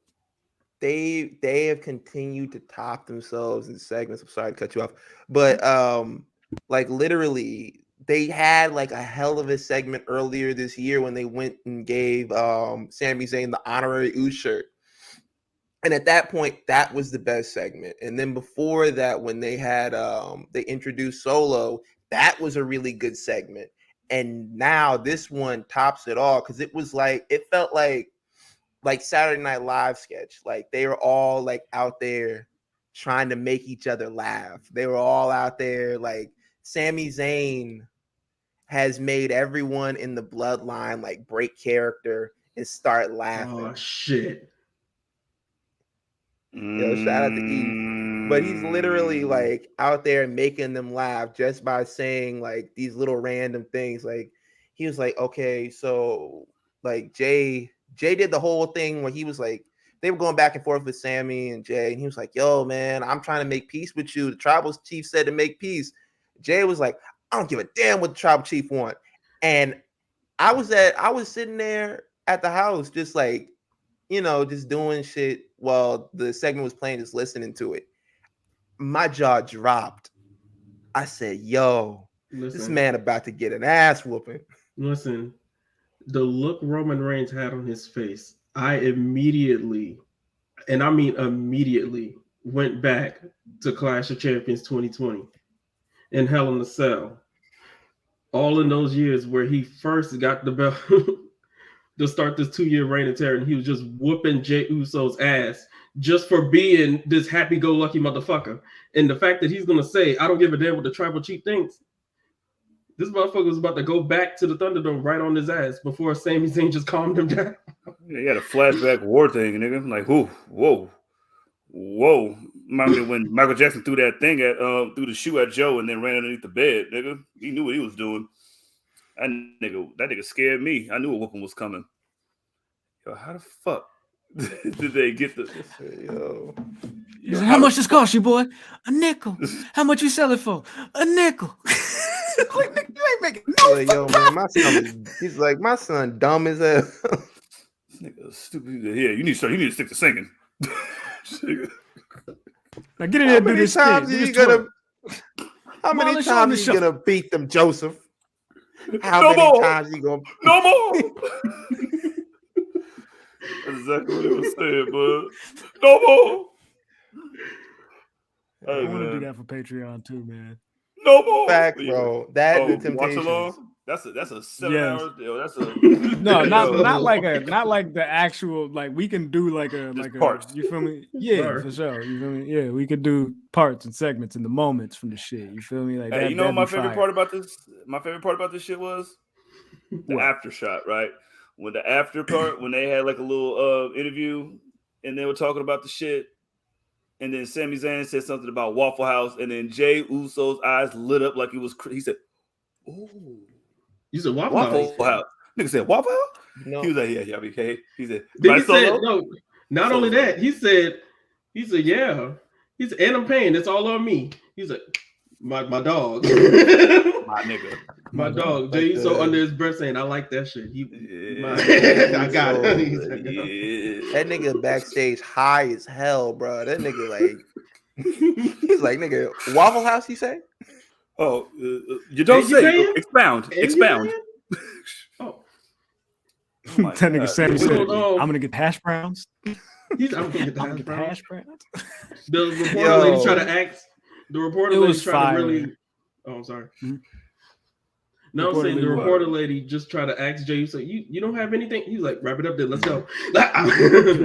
They have continued to top themselves in segments. I'm sorry to cut you off, but literally they had like a hell of a segment earlier this year when they went and gave Sami Zayn the honorary Uzi shirt. And at that point, that was the best segment. And then before that, when they had they introduced Solo, that was a really good segment. And now this one tops it all because it felt like Saturday Night Live sketch. Like they were all like out there trying to make each other laugh. They were all out there. Like Sami Zayn has made everyone in the bloodline like break character and start laughing. Oh shit. Yo, shout out to Eve. But he's literally like out there making them laugh just by saying like these little random things. Like he was like, okay, so like Jay did the whole thing where he was like, they were going back and forth with Sammy and Jay, and he was like, yo, man, I'm trying to make peace with you. The tribal chief said to make peace. Jay was like, I don't give a damn what the tribal chief want. And I was sitting there at the house just like, just doing shit while the segment was playing, just listening to it. My jaw dropped. I said, yo, this man about to get an ass whooping. Listen, the look Roman Reigns had on his face, I immediately, and I mean immediately, went back to Clash of Champions 2020 and Hell in a Cell. All in those years where he first got the belt to start this 2-year reign of terror, and he was just whooping Jey Uso's ass just for being this happy-go-lucky motherfucker. And the fact that he's going to say, I don't give a damn what the tribal chief thinks, this motherfucker was about to go back to the Thunderdome right on his ass before Sami Zayn just calmed him down. Yeah, he had a flashback war thing, nigga. Like, whoa. Remind me when Michael Jackson threw that thing at threw the shoe at Joe and then ran underneath the bed, nigga. He knew what he was doing. That nigga scared me. I knew a whooping was coming. Yo, how the fuck did they get the Yo. How much this cost you, boy? A nickel. How much you sell it for? A nickel. Like, nigga, you ain't making no Yo, man, my son he's like, my son dumb as hell. This nigga stupid. Yeah, you need to stick to singing. Now get in there and do this times thing. you gonna How many times you gonna beat them, Joseph? How many times you gonna No more? That's exactly what he was saying, bud. No more. I want to do that for Patreon too, man. No more. Facts, bro. That the Watch Temptations. along. That's a 7 hours. Yo, that's a no, not like the actual, like we can do like a parts. You feel me? Yeah, for sure. You feel me? Yeah, we could do parts and segments and the moments from the shit. You feel me? Like hey, that. You know what my favorite fire. part about this? My favorite part about this shit was the after shot, right? When the after part, when they had like a little interview and they were talking about the shit, and then Sami Zayn said something about Waffle House, and then Jay Uso's eyes lit up like he said, "Ooh." You said Waffle House. Nigga said Waffle House? No. He was like, yeah, okay. He said, then he said, no, not only that, he said, yeah. He said, and I'm paying, it's all on me. He's like, my dog. My nigga. My dog. Jay Uso under his breath saying, I like that shit. I got it. That nigga backstage high as hell, bro. That nigga like he's like, nigga, Waffle House, he say? Oh, you don't say. Expound. Oh. That nigga Sammy said, I'm gonna get hash browns. I'm gonna get the hash browns. The reporter lady try to act. The reporter lady try to really. Oh, I'm sorry. Mm-hmm. No, I'm saying the reporter lady just tried to ask Jay. You say you don't have anything. He's like, wrap it up there. Let's go. Like,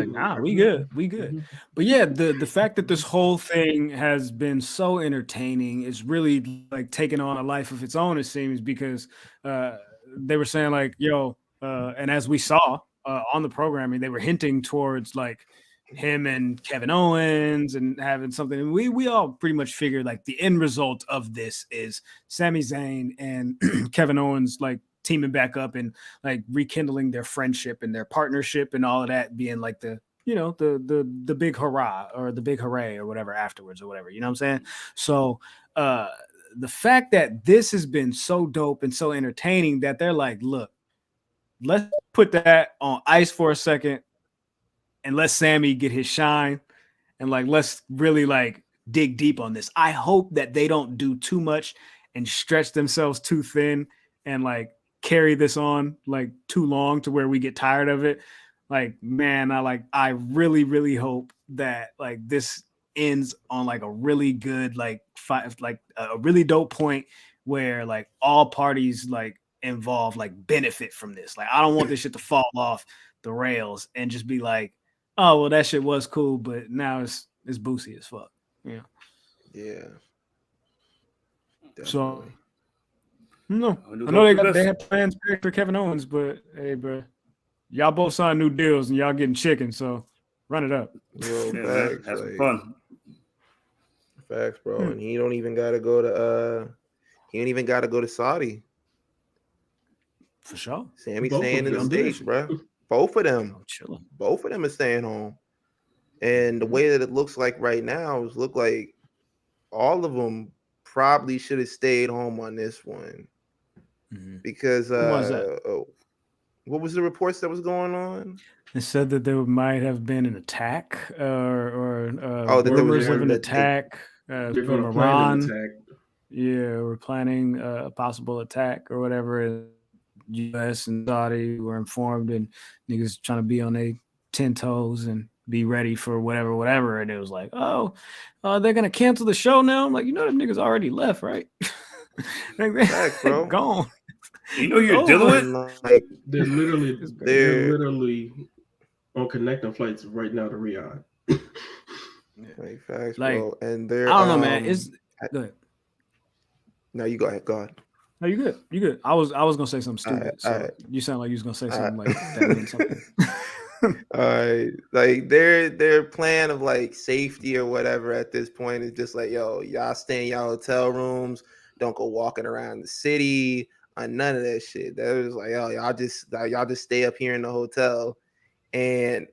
nah, we good. Mm-hmm. But yeah, the fact that this whole thing has been so entertaining is really like taking on a life of its own. It seems because they were saying like, yo, and as we saw on the programming, they were hinting towards like him and Kevin Owens and having something. We all pretty much figured like the end result of this is Sami Zayn and Kevin Owens like teaming back up and like rekindling their friendship and their partnership and all of that being like the big hurrah or the big hooray or whatever afterwards or whatever, you know what I'm saying? So the fact that this has been so dope and so entertaining that they're like, look, let's put that on ice for a second and let Sami get his shine and like let's really like dig deep on this. I hope that they don't do too much and stretch themselves too thin and like carry this on like too long to where we get tired of it. Like, man, I really, really hope that like this ends on like a really good like a really dope point where like all parties like involved like benefit from this. Like I don't want this shit to fall off the rails and just be like, oh well, that shit was cool, but now it's boozy as fuck. Yeah. Definitely. So no, I know they have plans for Kevin Owens, but hey, bro, y'all both signed new deals and y'all getting chicken, so run it up. Yo, facts, have like, fun. Facts, bro. And he don't even gotta go to Saudi. For sure. Sami staying in the States, bro. Both of them. Both of them are staying home. And the way that it looks like right now is look like all of them probably should have stayed home on this one. Because what was the reports that was going on? It said that there might have been an attack or that there was an attack from Iran. Yeah, we're planning a possible attack or whatever. U.S. and Saudi were informed, and niggas trying to be on their 10 toes and be ready for whatever. And it was like, they're gonna cancel the show now. I'm like, them niggas already left, right? Facts, bro. Gone. You know you're dealing with. Like, they're literally on connecting flights right now to Riyadh. Like facts, bro. And they're I don't know, man. Go ahead. No, you go ahead. Go ahead. No, you good. I was gonna say something stupid. You sound like you was gonna say something like that means something. Like their plan of like safety or whatever at this point is just like, yo, y'all stay in y'all hotel rooms, don't go walking around the city, none of that shit. That was like, yo, y'all just stay up here in the hotel, and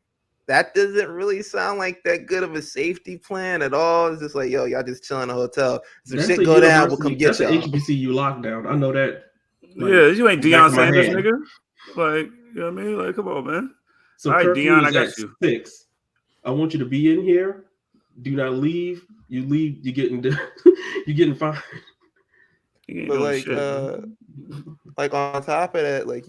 that doesn't really sound like that good of a safety plan at all. It's just like, yo, y'all just chill in the hotel. Some That's shit a go down, we'll come university. get That's y'all. an HBCU lockdown. I know that. Like, yeah, you ain't back Deion of my Sanders, head. nigga. Like, you know what I mean? Like, come on, man. So All right, curfew Deion, I is got at you. 6. I want you to be in here. Do not leave. You leave, you getting you getting fined. You ain't But doing like, shit, man. like on top of that, like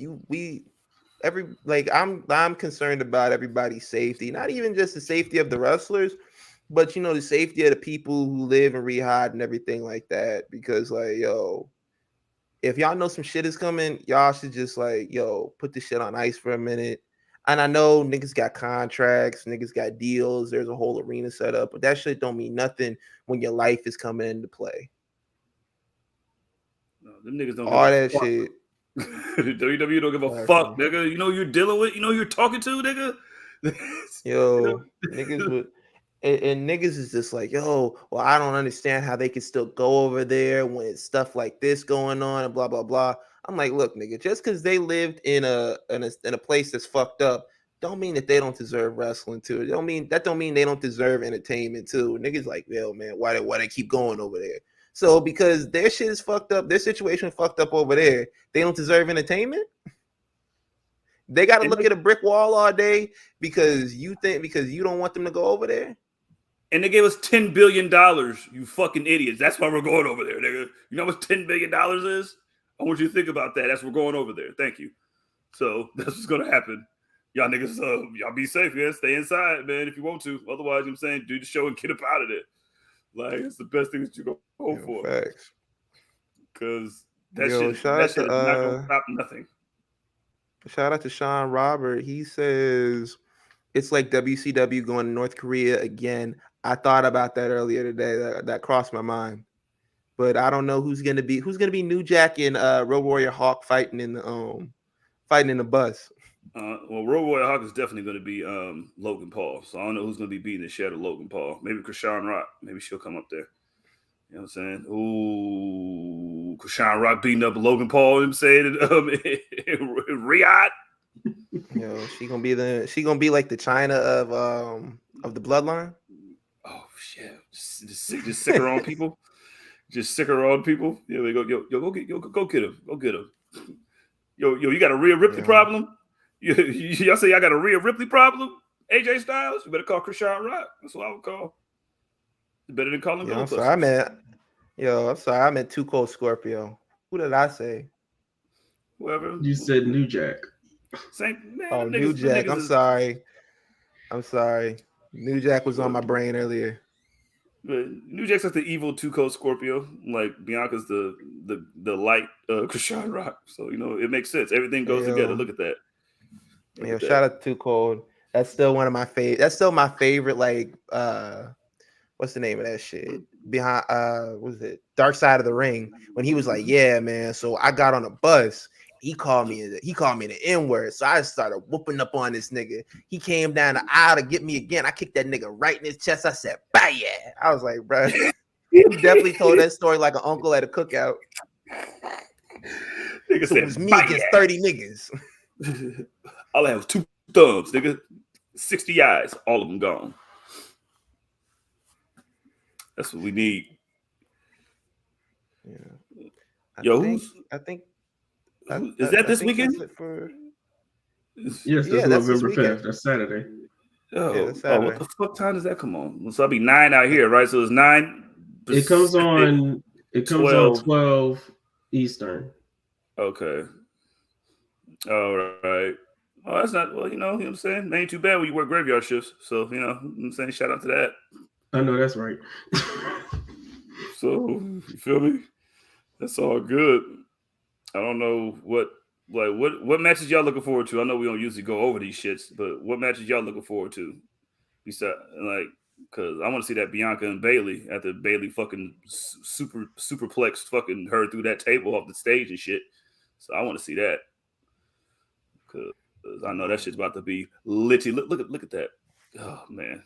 I'm concerned about everybody's safety, not even just the safety of the wrestlers, but you know, the safety of the people who live in rehab and everything like that. Because like, yo, if y'all know some shit is coming, y'all should just like, yo, put this shit on ice for a minute. And I know niggas got contracts, niggas got deals, there's a whole arena set up, but that shit don't mean nothing when your life is coming into play. No, them niggas don't All give a that fuck. shit. WWE don't give a fuck, nigga. You know who you're dealing with? You know who you're talking to, nigga? Yo, niggas would and niggas is just like, yo, well, I don't understand how they can still go over there when it's stuff like this going on and blah blah blah. I'm like, look, nigga, just because they lived in a place that's fucked up, don't mean that they don't deserve wrestling too. Don't mean they don't deserve entertainment too. Niggas like, yo, man, why they keep going over there? So because their shit is fucked up, their situation is fucked up over there, they don't deserve entertainment. They got to look at a brick wall all day because you don't want them to go over there. And they gave us $10 billion, you fucking idiots. That's why we're going over there, nigga. You know what $10 billion is? I want you to think about that. That's we're going over there. Thank you. So that's what's going to happen. Y'all niggas, y'all be safe, man. Stay inside, man, if you want to. Otherwise, you know what I'm saying, do the show and get up out of there. Like, it's the best thing that you can hope for. Facts. Because that Yo, shit is not going to stop nothing. Shout out to Sean Robert. He says it's like WCW going to North Korea again. I thought about that earlier today. That crossed my mind, but I don't know who's gonna be New Jack and Road Warrior Hawk fighting in the bus. Well, Road Warrior Hawk is definitely going to be Logan Paul. So I don't know who's going to be beating the shit out of Logan Paul. Maybe Krishan Rock. Maybe she'll come up there. You know what I'm saying? Ooh, Krishan Rock beating up Logan Paul. You know what I'm saying? Riyadh. Yo, she gonna be like the China of the Bloodline. Oh shit! Just sick her on people. Just sick her on people. Yeah, we go. Yo, go get him. Go get him. Yo, you got a Rhea Ripley problem? Y'all say y'all got a Rhea Ripley problem? AJ Styles? You better call Krishan Rock. That's what I would call. Better than calling I'm Bill. sorry, I meant Too Cold Scorpio. Who did I say? Whoever. You said New Jack. Same man. Oh, New Jack. I'm sorry. New Jack was on my brain earlier. But New Jack's like the evil Too Cold Scorpio. Like Bianca's the light Krishan Rock. So you know it makes sense. Everything goes together. Look at that. Shout out to Too Cold. That's still one of my favorite. That's still my favorite. Like, what's the name of that shit? Behind, what was it? Dark Side of the Ring. When he was like, yeah, man. So I got on a bus. He called me the N-word. So I started whooping up on this nigga. He came down the aisle to get me again. I kicked that nigga right in his chest. I said, "Bah, yeah." I was like, bro, he definitely told that story like an uncle at a cookout. Nigga So it was me against 30 niggas. All I have was 2 thumbs, nigga. 60 eyes, all of them gone. That's what we need. Yeah. I think is that this weekend? Yes, that's November 5th. That's Saturday. That's Saturday. What the fuck time does that come on? So I'll be 9 out here, right? So it's 9. It comes on 12 Eastern. Okay. All right. Oh, that's not you know what I'm saying? It ain't too bad when you work graveyard shifts. So, you know what I'm saying? Shout out to that. I know that's right. So, you feel me? That's all good. I don't know what matches y'all looking forward to. I know we don't usually go over these shits, but what matches y'all looking forward to? Besides, because I want to see that Bianca and Bayley after Bayley fucking superplex her through that table off the stage and shit. So I want to see that. I know that shit's about to be litty. Look at that. Oh man.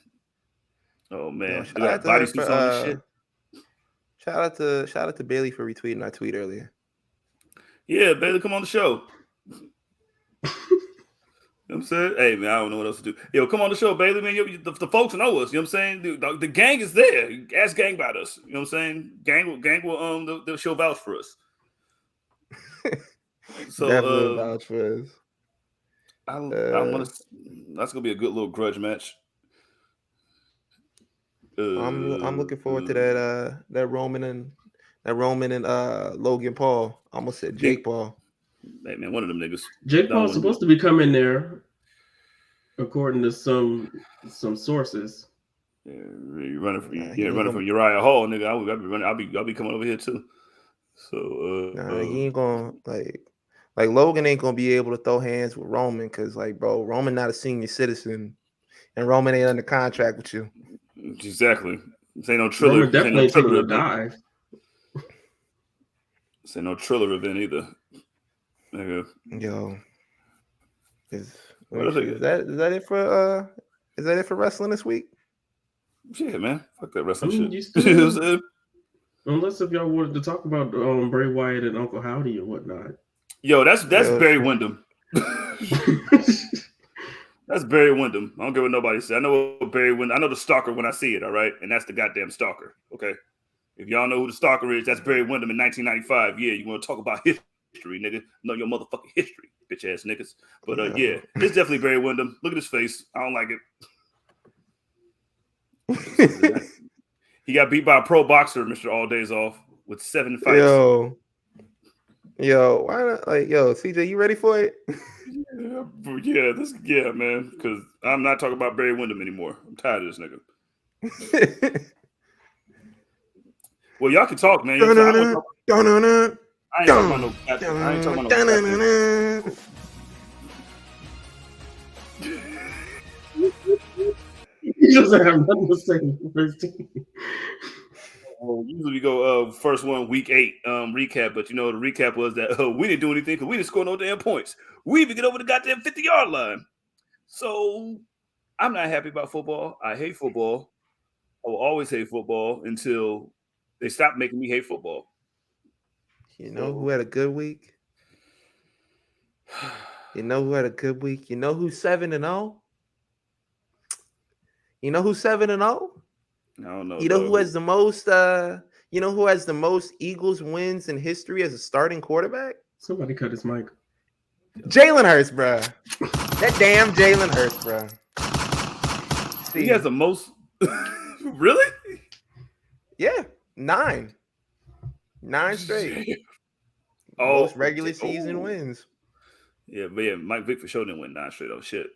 Oh man. They got bodysuits on this shit. Shout out to Bailey for retweeting our tweet earlier. Yeah, Bailey, come on the show. You know what I'm saying? Hey, man, I don't know what else to do. Yo, come on the show, Bailey, man. The folks know us. You know what I'm saying? The gang is there. Ask gang about us. You know what I'm saying? Gang will they'll show vouch for us. So Definitely vouch for us. I want to. That's gonna be a good little grudge match. I'm looking forward to that Roman and Logan Paul. I almost said Jake Paul. Hey man, one of them niggas. Jake Paul's supposed to be coming there, according to some sources. Yeah, you're running from Uriah Hall, nigga. I'll be coming over here too. So he ain't gonna like Logan ain't gonna be able to throw hands with Roman because bro, Roman not a senior citizen, and Roman ain't under contract with you. Exactly. This ain't no Triller. Roman definitely taking a dive. This ain't no Triller event either. Nigga. Yo, is that it for wrestling this week? Yeah, man. Fuck that wrestling shit. Unless if y'all wanted to talk about Bray Wyatt and Uncle Howdy or whatnot. Yo, that's Barry Windham. That's Barry Windham. I don't care what nobody says. I know what Barry Windham. I know the stalker when I see it. All right, and that's the goddamn stalker. Okay, if y'all know who the stalker is, that's Barry Windham in 1995. Yeah, you want to talk about history, nigga? Know your motherfucking history, bitch ass niggas. But yeah, it's definitely Barry Windham. Look at his face. I don't like it. He got beat by a pro boxer, Mr. All Days Off, with 7 fights. Yo, why not? CJ, you ready for it? Yeah, man. Because I'm not talking about Barry Windham anymore. I'm tired of this nigga. Well, y'all can talk, man. I ain't talking about no. He doesn't have nothing to say. Well, usually we go first one week 8 recap, but the recap was that we didn't do anything because we didn't score no damn points. We even get over the goddamn 50-yard line. So I'm not happy about football. I hate football. I will always hate football until they stop making me hate football. You know who had a good week? You know who had a good week? You know who's 7-0? You know who's 7-0? I don't know. You know who has the most? You know who has the most Eagles wins in history as a starting quarterback? Somebody cut his mic. Jalen Hurts, bro. That damn Jalen Hurts, bro. He has the most. Really? Yeah, 9 straight. Most regular season wins. Yeah, but yeah, Mike Vick for sure didn't win 9 straight up. Shit.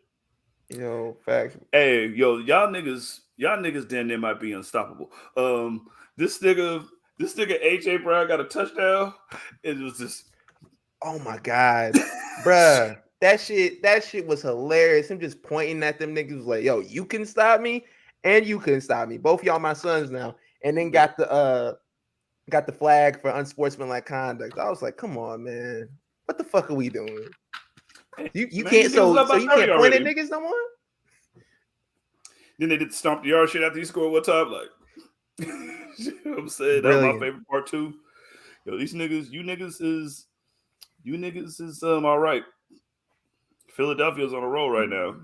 Yo, facts. Hey, y'all niggas damn near might be unstoppable. This nigga AJ Brown got a touchdown. It was just, oh my god, bruh. That shit was hilarious. Him just pointing at them niggas was like, yo, you can stop me, and you couldn't stop me. Both y'all my sons now. And then got the flag for unsportsmanlike conduct. I was like, come on, man. What the fuck are we doing? You man, can't so you can't point at niggas no more? Then they did the stomp the yard shit after he scored one time. Like, you know what I'm saying? That was my favorite part too. Yo, these niggas, you niggas is all right. Philadelphia's on a roll right now.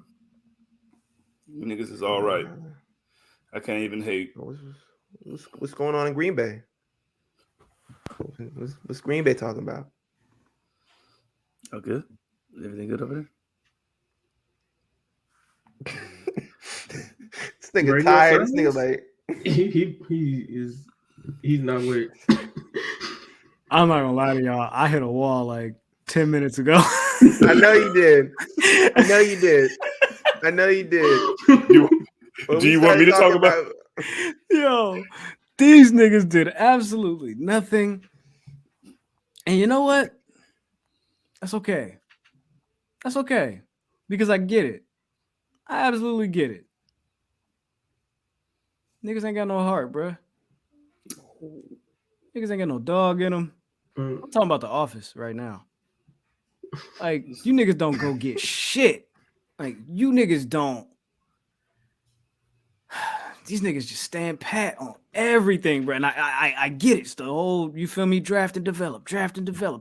You niggas is all right. I can't even hate. What's going on in Green Bay? What's Green Bay talking about? Oh, good. Everything good over there? This nigga tired. This nigga like he's not with it. I'm not gonna lie to y'all. I hit a wall like 10 minutes ago. I know you did. Do you want me to talk about? Yo, these niggas did absolutely nothing. And you know what? That's okay. That's okay. Because I get it. I absolutely get it. Niggas ain't got no heart, bruh. Niggas ain't got no dog in them. I'm talking about The Office right now. Like, you niggas don't go get shit. Like, you niggas don't. These niggas just stand pat on everything, bro. And I get it. It's the whole, you feel me, draft and develop.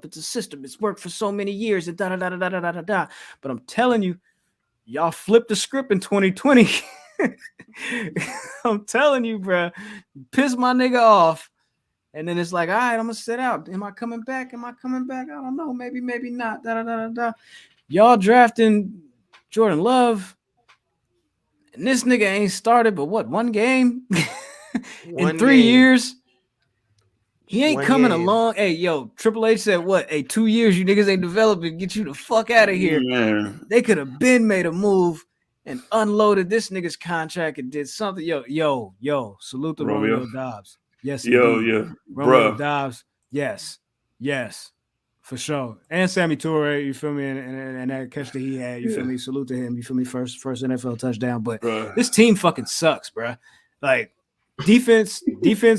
It's a system. It's worked for so many years and da-da-da-da-da-da-da. But I'm telling you, y'all flipped the script in 2020. I'm telling you, bro. Piss my nigga off. And then it's like, all right, I'm going to sit out. Am I coming back? I don't know. Maybe not. Da-da-da-da-da. Y'all drafting Jordan Love. And this nigga ain't started, but what, one game? In 3 years? He ain't coming along. Hey, yo, Triple H said what? Hey, 2 years, you niggas ain't developing. Get you the fuck out of here. They could have been made a move and unloaded this nigga's contract and did something. Yo, salute to Romeo Dobbs. Yes, indeed. Romeo Dobbs. Yes, for sure. And Sammy Toure, you feel me? And that catch that he had, you feel me? Salute to him. You feel me? First NFL touchdown. But this team fucking sucks, bro. Like, defense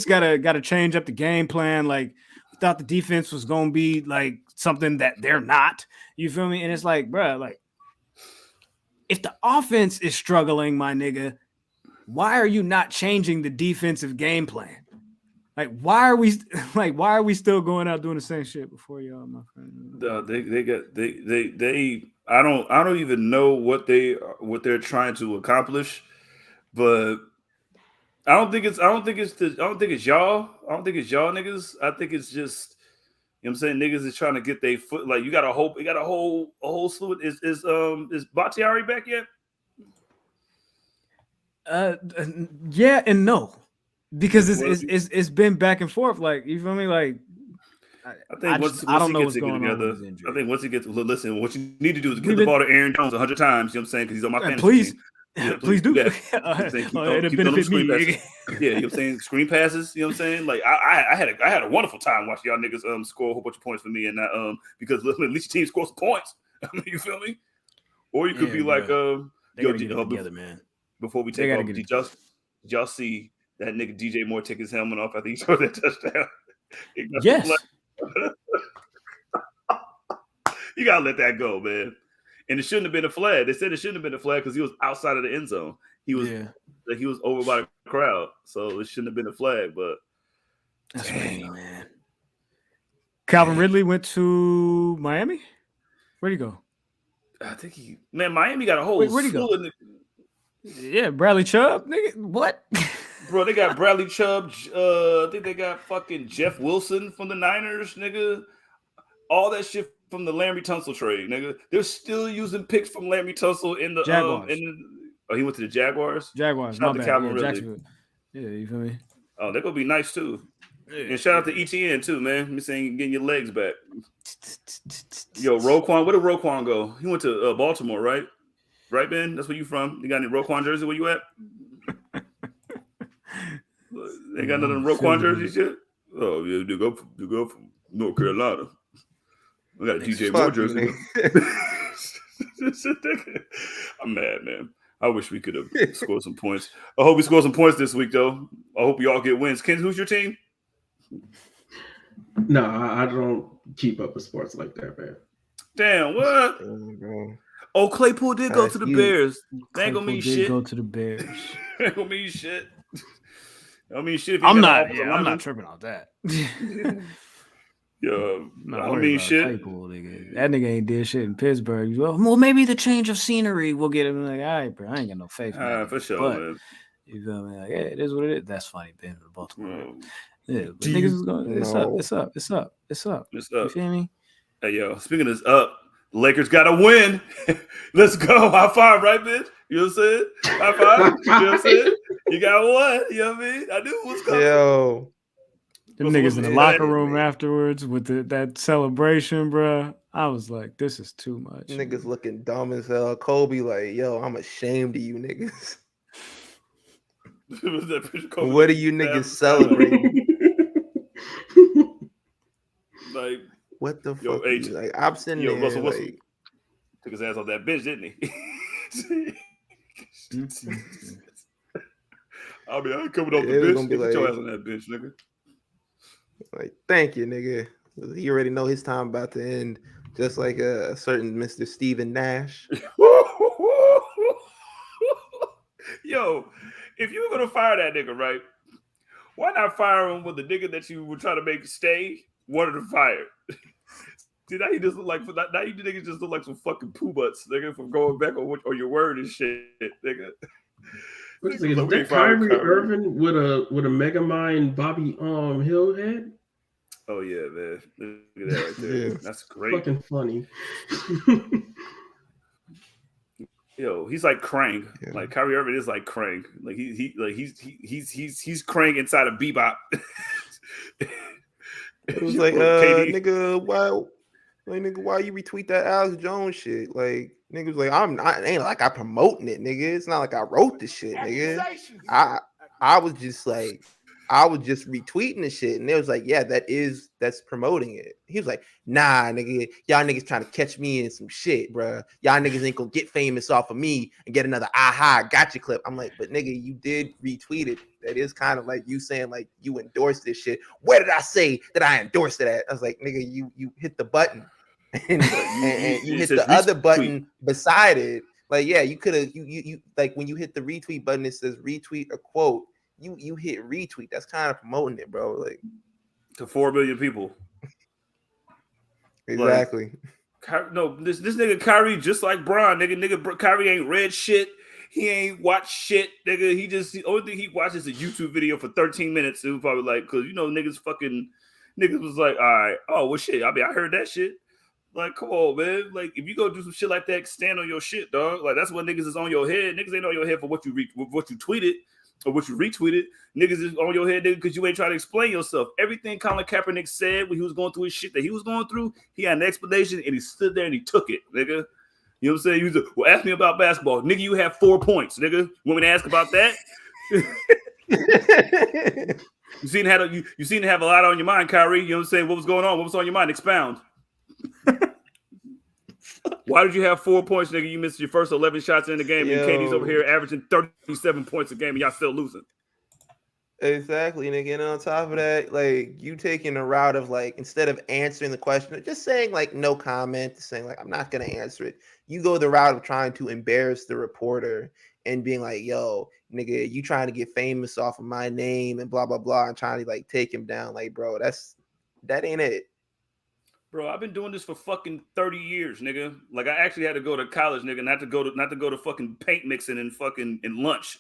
gotta change up the game plan. Like, we thought the defense was gonna be like something that they're not. You feel me? And it's like, bro, like, if the offense is struggling, my nigga, why are you not changing the defensive game plan? Like, why are we still going out doing the same shit before y'all, my friend? I don't even know what they're trying to accomplish, but I don't think it's y'all. I don't think it's y'all niggas. I think it's just, you know what I'm saying, niggas is trying to get their foot. Like, you got a whole slew. Is Bakhtiari back yet? Yeah and no. Because it's been back and forth, like, you feel me? Like, I think once he gets together, I think once he gets, listen, what you need to do is give the ball to Aaron Jones 100 times. You know what I'm saying? Because he's on my fantasy team. Yeah, please do that. Keep benefit me. Yeah, you know what I'm saying? Screen passes. You know what I'm saying? Like, I had a wonderful time watching y'all niggas score a whole bunch of points for me, and because at least your team scores some points. I mean, you feel me? Or you could be like, together, man. Before we take off, did y'all see that nigga DJ Moore take his helmet off after he scored that touchdown? Yes. You gotta let that go, man. And it shouldn't have been a flag. They said it shouldn't have been a flag because he was outside of the end zone. He was over by the crowd, so it shouldn't have been a flag. But that's right, man. Calvin Ridley went to Miami. Where'd he go? I think Miami got a whole. Where'd he go? Yeah, Bradley Chubb, nigga. What? Bro, they got Bradley Chubb. I think they got fucking Jeff Wilson from the Niners, nigga. All that shit from the Larry Tunsil trade, nigga. They're still using picks from Larry Tunsil in the Jaguars. He went to the Jaguars. Shout out to Calvin Ridley. Yeah, you feel me? Oh, they're gonna be nice too. Yeah. And shout out to ETN too, man. Me saying getting your legs back. Yo, Roquan, where did Roquan go? He went to Baltimore, right? Right, Ben? That's where you from? You got any Roquan jersey? Where you at? They got nothing Roquan jersey shit? Oh, yeah, they go from North Carolina. We got a DJ Moore jersey. I'm mad, man. I wish we could have scored some points. I hope we score some points this week, though. I hope you all get wins. Ken, who's your team? No, I don't keep up with sports like that, man. Damn, what? Oh, Claypool did go to the Bears. That ain't gonna mean shit. Go to the Bears. Ain't gonna mean shit. I mean shit. I'm not tripping on that. Yeah, I don't mean shit. Claypool, nigga. That nigga ain't did shit in Pittsburgh. Well, maybe the change of scenery will get him. Like, all right, bro, I ain't got no faith. For sure, but, man. You feel me? Like, yeah, it is what it is. That's funny, Ben, for Baltimore. Yeah, but niggas is going. It's up. You feel me? Hey, yo, speaking of up, Lakers got to win. Let's go. High five, right, bitch? You know what I'm saying? High five. You know what I'm saying? You got one. You know what I mean? I knew it was coming. Yo. Them niggas in the locker room afterwards with that celebration, bro. I was like, this is too much. Niggas looking dumb as hell. Kobe like, yo, I'm ashamed of you niggas. What are you niggas celebrating? Like, what the fuck? Like, I'm sitting there. Russell like, took his ass off that bench, didn't he? I mean, I ain't coming off the bench. Get your ass on that bench, nigga. Like, thank you, nigga. He already know his time about to end. Just like a certain Mr. Steven Nash. Yo, if you were gonna fire that nigga, right? Why not fire him with the nigga that you were trying to make stay wanted to fire? See, now you just look like now you niggas just look like some fucking poo butts, nigga, from going back on your word and shit, nigga. Is that Kyrie Irving with a Mega Mind Bobby Hill head? Oh yeah, man. Look at that right there. Yeah. That's great. Fucking funny. Yo, he's like Krang. Yeah. Like Kyrie Irving is like Krang. Like he's Krang inside of Bebop. It was like, nigga, why you retweet that Alex Jones shit? Like, nigga was like, I ain't like I promoting it, nigga. It's not like I wrote this shit, nigga. I was just retweeting the shit, and it was like, yeah, that's promoting it. He was like, nah, nigga, y'all niggas trying to catch me in some shit, bro. Y'all niggas ain't gonna get famous off of me and get another aha gotcha clip. I'm like, but nigga, you did retweet it. That is kind of like you saying like you endorsed this shit. Where did I say that I endorsed it at? I was like, nigga, you hit the button and you hit the other button beside it. Like, yeah, you could have you like when you hit the retweet button, it says retweet a quote. You hit retweet. That's kind of promoting it, bro. Like to 4 million people. Exactly. Like, no, this nigga Kyrie just like Bron, nigga Kyrie ain't read shit. He ain't watched shit, nigga. The only thing he watches is a YouTube video for 13 minutes. It was probably like, because niggas was like, all right, oh well, shit. I mean, I heard that shit. Like, come on, man. Like, if you go do some shit like that, stand on your shit, dog. Like, that's what niggas is on your head. Niggas ain't on your head for what you tweeted. Or what you retweeted, niggas is on your head, nigga, because you ain't trying to explain yourself. Everything Colin Kaepernick said when he was going through his shit that he was going through, he had an explanation and he stood there and he took it, nigga. You know what I'm saying? He was like, well, ask me about basketball. Nigga, you have 4 points, nigga. You want me to ask about that? You seem to have a lot on your mind, Kyrie. You know what I'm saying? What was going on? What was on your mind? Expound. Why did you have 4 points, nigga? You missed your first 11 shots in the game, and KD's over here averaging 37 points a game, and y'all still losing. Exactly, nigga. And on top of that, like, you taking a route of, like, instead of answering the question, just saying, like, no comment, saying, like, I'm not going to answer it. You go the route of trying to embarrass the reporter and being like, yo, nigga, you trying to get famous off of my name and blah, blah, blah, and trying to, like, take him down. Like, bro, that ain't it. Bro, I've been doing this for fucking 30 years, nigga. Like, I actually had to go to college, nigga, not to go to fucking paint mixing and fucking in lunch.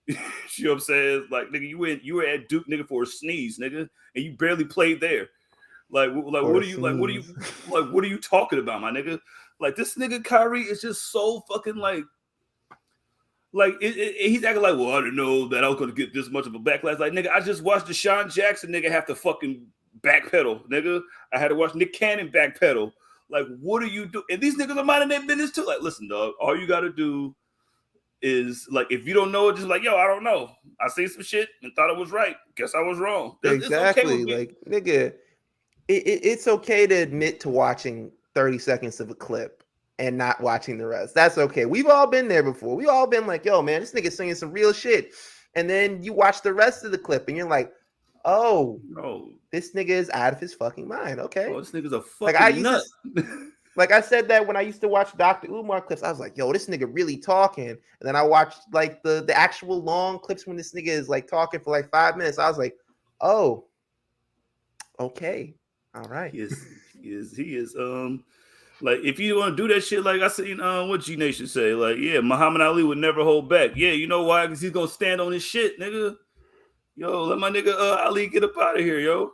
You know what I'm saying? Like, nigga, you were at Duke, nigga, for a sneeze, nigga, and you barely played there. Like what are you talking about, my nigga? Like, this nigga Kyrie is just so fucking like he's acting like, well, I didn't know that I was gonna get this much of a backlash. Like, nigga, I just watched Deshaun Jackson, nigga, have to fucking backpedal, nigga. I had to watch Nick Cannon backpedal. Like, what are you doing? And these niggas are minding their business too. Like, listen, dog, all you gotta do is, like, if you don't know it, just like, yo, I don't know. I seen some shit and thought it was right. Guess I was wrong. Exactly. Okay, like, nigga, it's okay to admit to watching 30 seconds of a clip and not watching the rest. That's okay. We've all been there before. We all been like, yo, man, this nigga's saying some real shit. And then you watch the rest of the clip and you're like, oh, this nigga is out of his fucking mind. Okay. Oh, this nigga's a fucking nut. Like, I said that when I used to watch Dr. Umar clips. I was like, yo, this nigga really talking. And then I watched, like, the actual long clips when this nigga is, like, talking for, like, 5 minutes. I was like, oh, okay. All right. He is. Like, if you want to do that shit, like I seen, what G Nation say, like, yeah, Muhammad Ali would never hold back. Yeah, you know why? Because he's gonna stand on his shit, nigga. Yo, let my nigga Ali get up out of here, yo.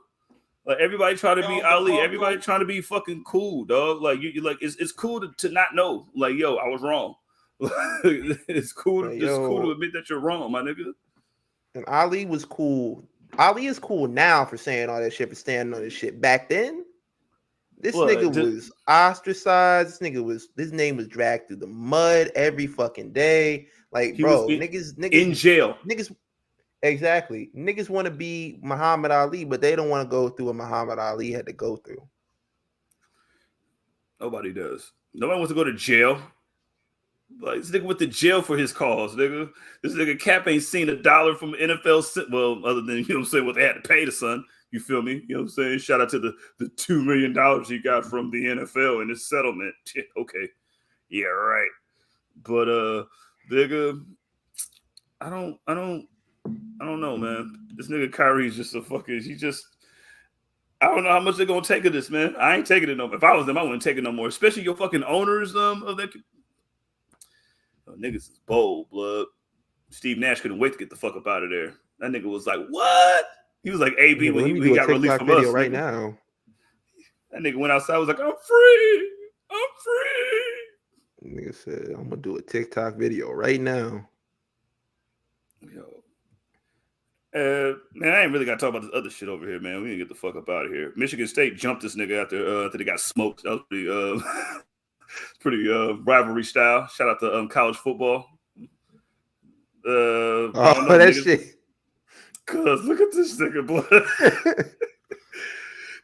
Like, everybody trying to be Ali, everybody trying to be fucking cool, dog. Like, you like, it's cool to not know. Like, yo, I was wrong. It's cool. It's cool to admit that you're wrong, my nigga. And Ali was cool. Ali is cool now for saying all that shit, for standing on this shit. Back then, this nigga was ostracized. His name was dragged through the mud every fucking day. Like, bro, niggas in jail. Exactly. Niggas want to be Muhammad Ali, but they don't want to go through what Muhammad Ali had to go through. Nobody does. Nobody wants to go to jail. Like, this nigga went to jail for his cause, nigga. This nigga Cap ain't seen $1 from NFL. Well, other than, you know what I'm saying, what they had to pay the son. You feel me? You know what I'm saying? Shout out to the $2 million he got from the NFL in this settlement. Okay. Yeah, right. But nigga, I don't know, man. This nigga Kyrie's just a fucking I don't know how much they're gonna take of this, man. I ain't taking it no more. If I was them, I wouldn't take it no more. Especially your fucking owners of that. Niggas is bold, blood. Steve Nash couldn't wait to get the fuck up out of there. That nigga was like, what? He was like AB when he got released from us. Right now. That nigga went outside, was like, I'm free. Nigga said, I'm gonna do a TikTok video right now. Yo. Man, I ain't really got to talk about this other shit over here, man. We need to get the fuck up out of here. Michigan State jumped this nigga after they got smoked. That was pretty rivalry style. Shout out to college football. That shit. Cause look at this nigga, blood.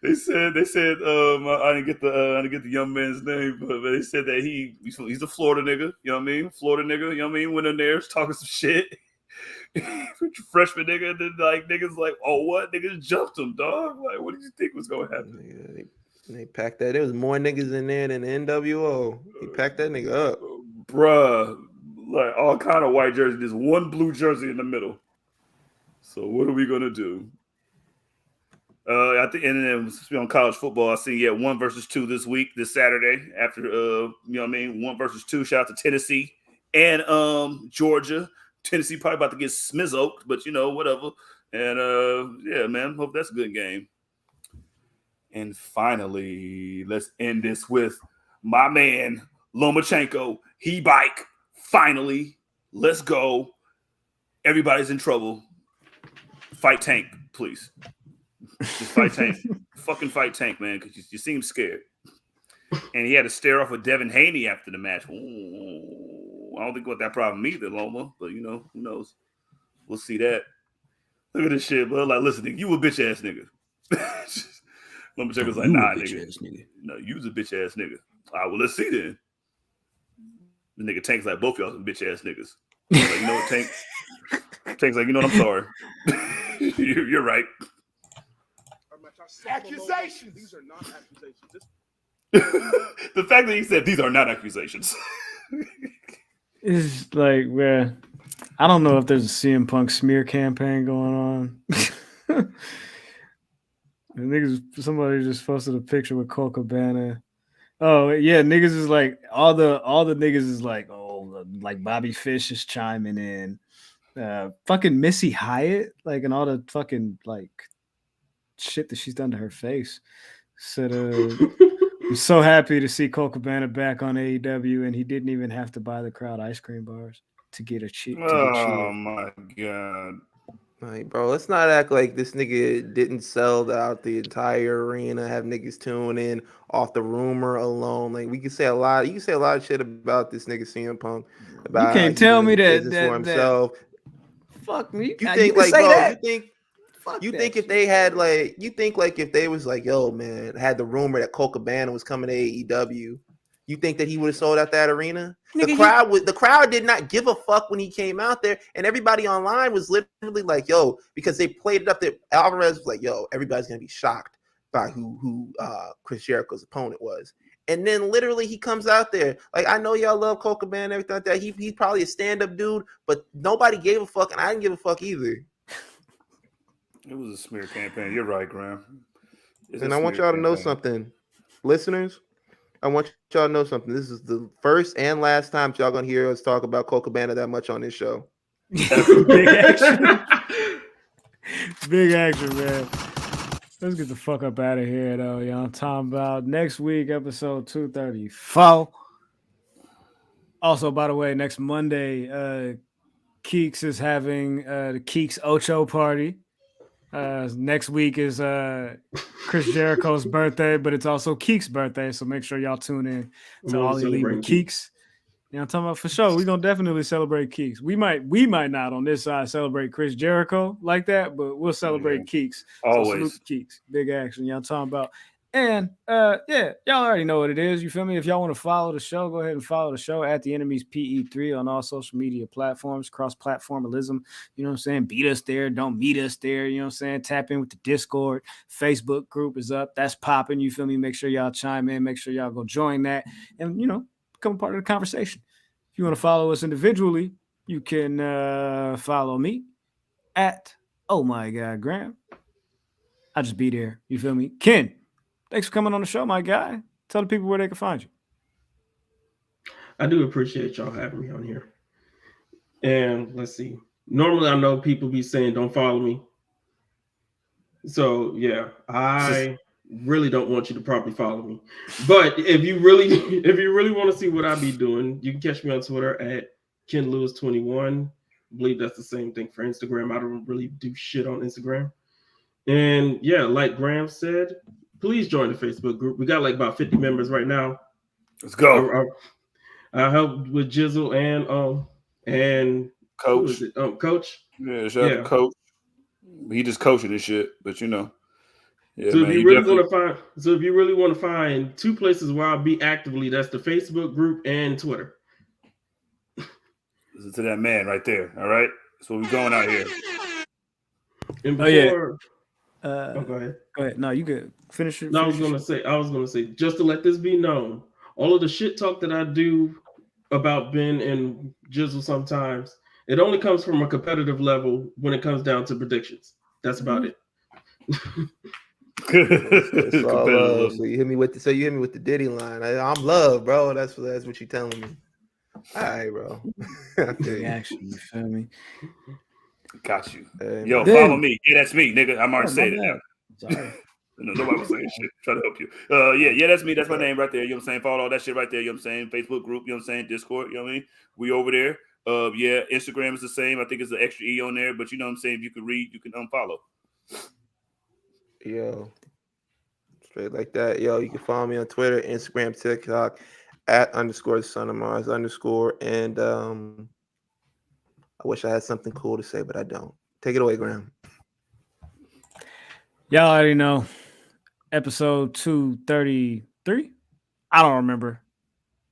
They said I didn't get the young man's name, but they said that he's a Florida nigga. You know what I mean? Florida nigga. You know what I mean? Went in there talking some shit. Freshman nigga, and then like niggas like, oh what? Niggas jumped him, dog. Like, what did you think was gonna happen? They packed that. There was more niggas in there than the NWO. He packed that nigga up, bruh. Like all kind of white jerseys. There's one blue jersey in the middle. So what are we gonna do? I think, and then on college football, I see 1 versus 2 this Saturday after you know what I mean, 1 versus 2. Shout out to Tennessee and Georgia. Tennessee probably about to get smizzoked, but you know, whatever. And yeah, man, hope that's a good game. And finally, let's end this with my man Lomachenko. He bike. Finally, let's go. Everybody's in trouble. Fight Tank, please. Just fight Tank. Fucking fight Tank, man, because you seem scared. And he had to stare off with Devin Haney after the match. Ooh, I don't think what that problem either, Loma. But you know, who knows? We'll see that. Look at this shit, bro. Like, listen, nigga, you a bitch ass nigga. Lomachenko's like, nah, nigga. No, you was a bitch ass nigga. All right, well, let's see then. The nigga Tank's like, both y'all some bitch ass niggas. Like, you know what, Tank? Tank's like, you know what, I'm sorry. You're right. Accusations. These are not accusations. The fact that he said these are not accusations. It's like, man, I don't know if there's a CM Punk smear campaign going on. Somebody just posted a picture with Cole Cabana. Oh yeah, niggas is like all the niggas is like, oh, like Bobby Fish is chiming in, fucking Missy Hyatt, like, and all the fucking like shit that she's done to her face. Said, I'm so happy to see Cole Cabana back on AEW, and he didn't even have to buy the crowd ice cream bars to get a cheat. Oh my god. Like, bro, let's not act like this nigga didn't sell out the entire arena, have niggas tune in off the rumor alone. Like, we can say a lot. You can say a lot of shit about this nigga CM Punk. About you can't tell me that for himself. Fuck me. You think like, bro? That. You think if they had like, you think like if they was like, yo, man, had the rumor that Cole Cabana was coming to AEW, you think that he would have sold out that arena? Nigga, the crowd did not give a fuck when he came out there, and everybody online was literally like, yo, because they played it up there. Alvarez was like, yo, everybody's gonna be shocked by who Chris Jericho's opponent was. And then literally he comes out there. Like, I know y'all love Cole Cabana and everything like that. He's probably a stand-up dude, but nobody gave a fuck, and I didn't give a fuck either. It was a smear campaign. You're right, Graham. And I want y'all to know something. Listeners, I want y'all to know something. This is the first and last time y'all gonna hear us talk about Cole Cabana that much on this show. Big action. Big action, man. Let's get the fuck up out of here, though. Y'all, I'm talking about next week, episode 234. Also, by the way, next Monday, Keeks is having the Keeks Ocho party. Next week is Chris Jericho's birthday, but it's also Keeks' birthday, so make sure y'all tune in to All Elite with Keeks. You know what I'm talking about? For sure, we're gonna definitely celebrate Keeks. We might not on this side celebrate Chris Jericho like that, but we'll celebrate Keeks. Always. So salute Keeks. Big action. You know what I'm talking about? And yeah, y'all already know what it is. You feel me? If y'all want to follow the show, go ahead and follow the show at The Enemies PE3 on all social media platforms, cross-platformalism. You know what I'm saying? Beat us there, don't meet us there. You know what I'm saying? Tap in with the Discord. Facebook group is up. That's popping. You feel me? Make sure y'all chime in. Make sure y'all go join that and, you know, become a part of the conversation. If you want to follow us individually, you can follow me at Oh My God Graham. I'll just be there. You feel me? Ken, thanks for coming on the show, my guy. Tell the people where they can find you. I do appreciate y'all having me on here. And let's see. Normally, I know people be saying don't follow me. So yeah, I really don't want you to probably follow me. But if you really want to see what I be doing, you can catch me on Twitter at KenLewis21. I believe that's the same thing for Instagram. I don't really do shit on Instagram. And yeah, like Graham said, please join the Facebook group. We got like about 50 members right now. Let's go. I helped with Jizzle and Coach. Coach. Yeah, shout out to Coach. He just coaching this shit, but you know. Yeah, so man, if you really want to find two places where I'll be actively, that's the Facebook group and Twitter. Listen to that man right there. All right. That's what we're going out here. And before go ahead. Go ahead. No, you could finish it. No, I was gonna say, just to let this be known, all of the shit talk that I do about Ben and Jizzle sometimes, it only comes from a competitive level when it comes down to predictions. That's about it. It's all love. So you hit me with the Diddy line. I'm love, bro. That's what you telling me. All right, bro. Action, you feel me? Got you. Yo, follow me. Yeah, that's me, nigga. I'm already saying it now. Sorry. No, nobody was saying shit. Try to help you. Yeah, that's me. That's my name right there. You know what I'm saying? Follow all that shit right there. You know what I'm saying? Facebook group, you know what I'm saying? Discord, you know what I mean? We over there. Yeah, Instagram is the same. I think it's an extra E on there, but you know what I'm saying? If you can read, you can unfollow. Yo. Straight like that. Yo, you can follow me on Twitter, Instagram, TikTok at _SonOfMars_ and I wish I had something cool to say, but I don't. Take it away, Graham. Y'all already know. Episode 233. I don't remember.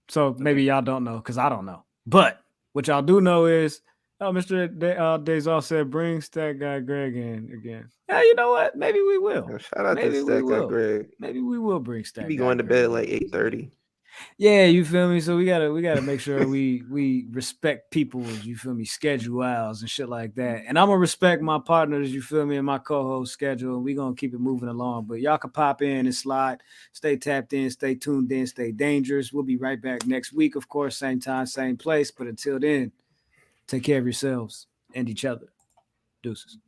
So maybe y'all don't know because I don't know. But what y'all do know is, Mr. Dazal said, bring Stat Guy Greg in again. Yeah, you know what? Maybe we will. Yo, shout out to Stat Guy Greg. Maybe we will bring Stat Guy. He be going to bed at like 8:30. Yeah, you feel me? So we gotta make sure we respect people's, you feel me, schedule hours and shit like that. And I'm gonna respect my partners, you feel me, and my co-host schedule, and we're gonna keep it moving along. But y'all can pop in and slide, stay tapped in, stay tuned in, stay dangerous. We'll be right back next week, of course, same time, same place. But until then, take care of yourselves and each other. Deuces.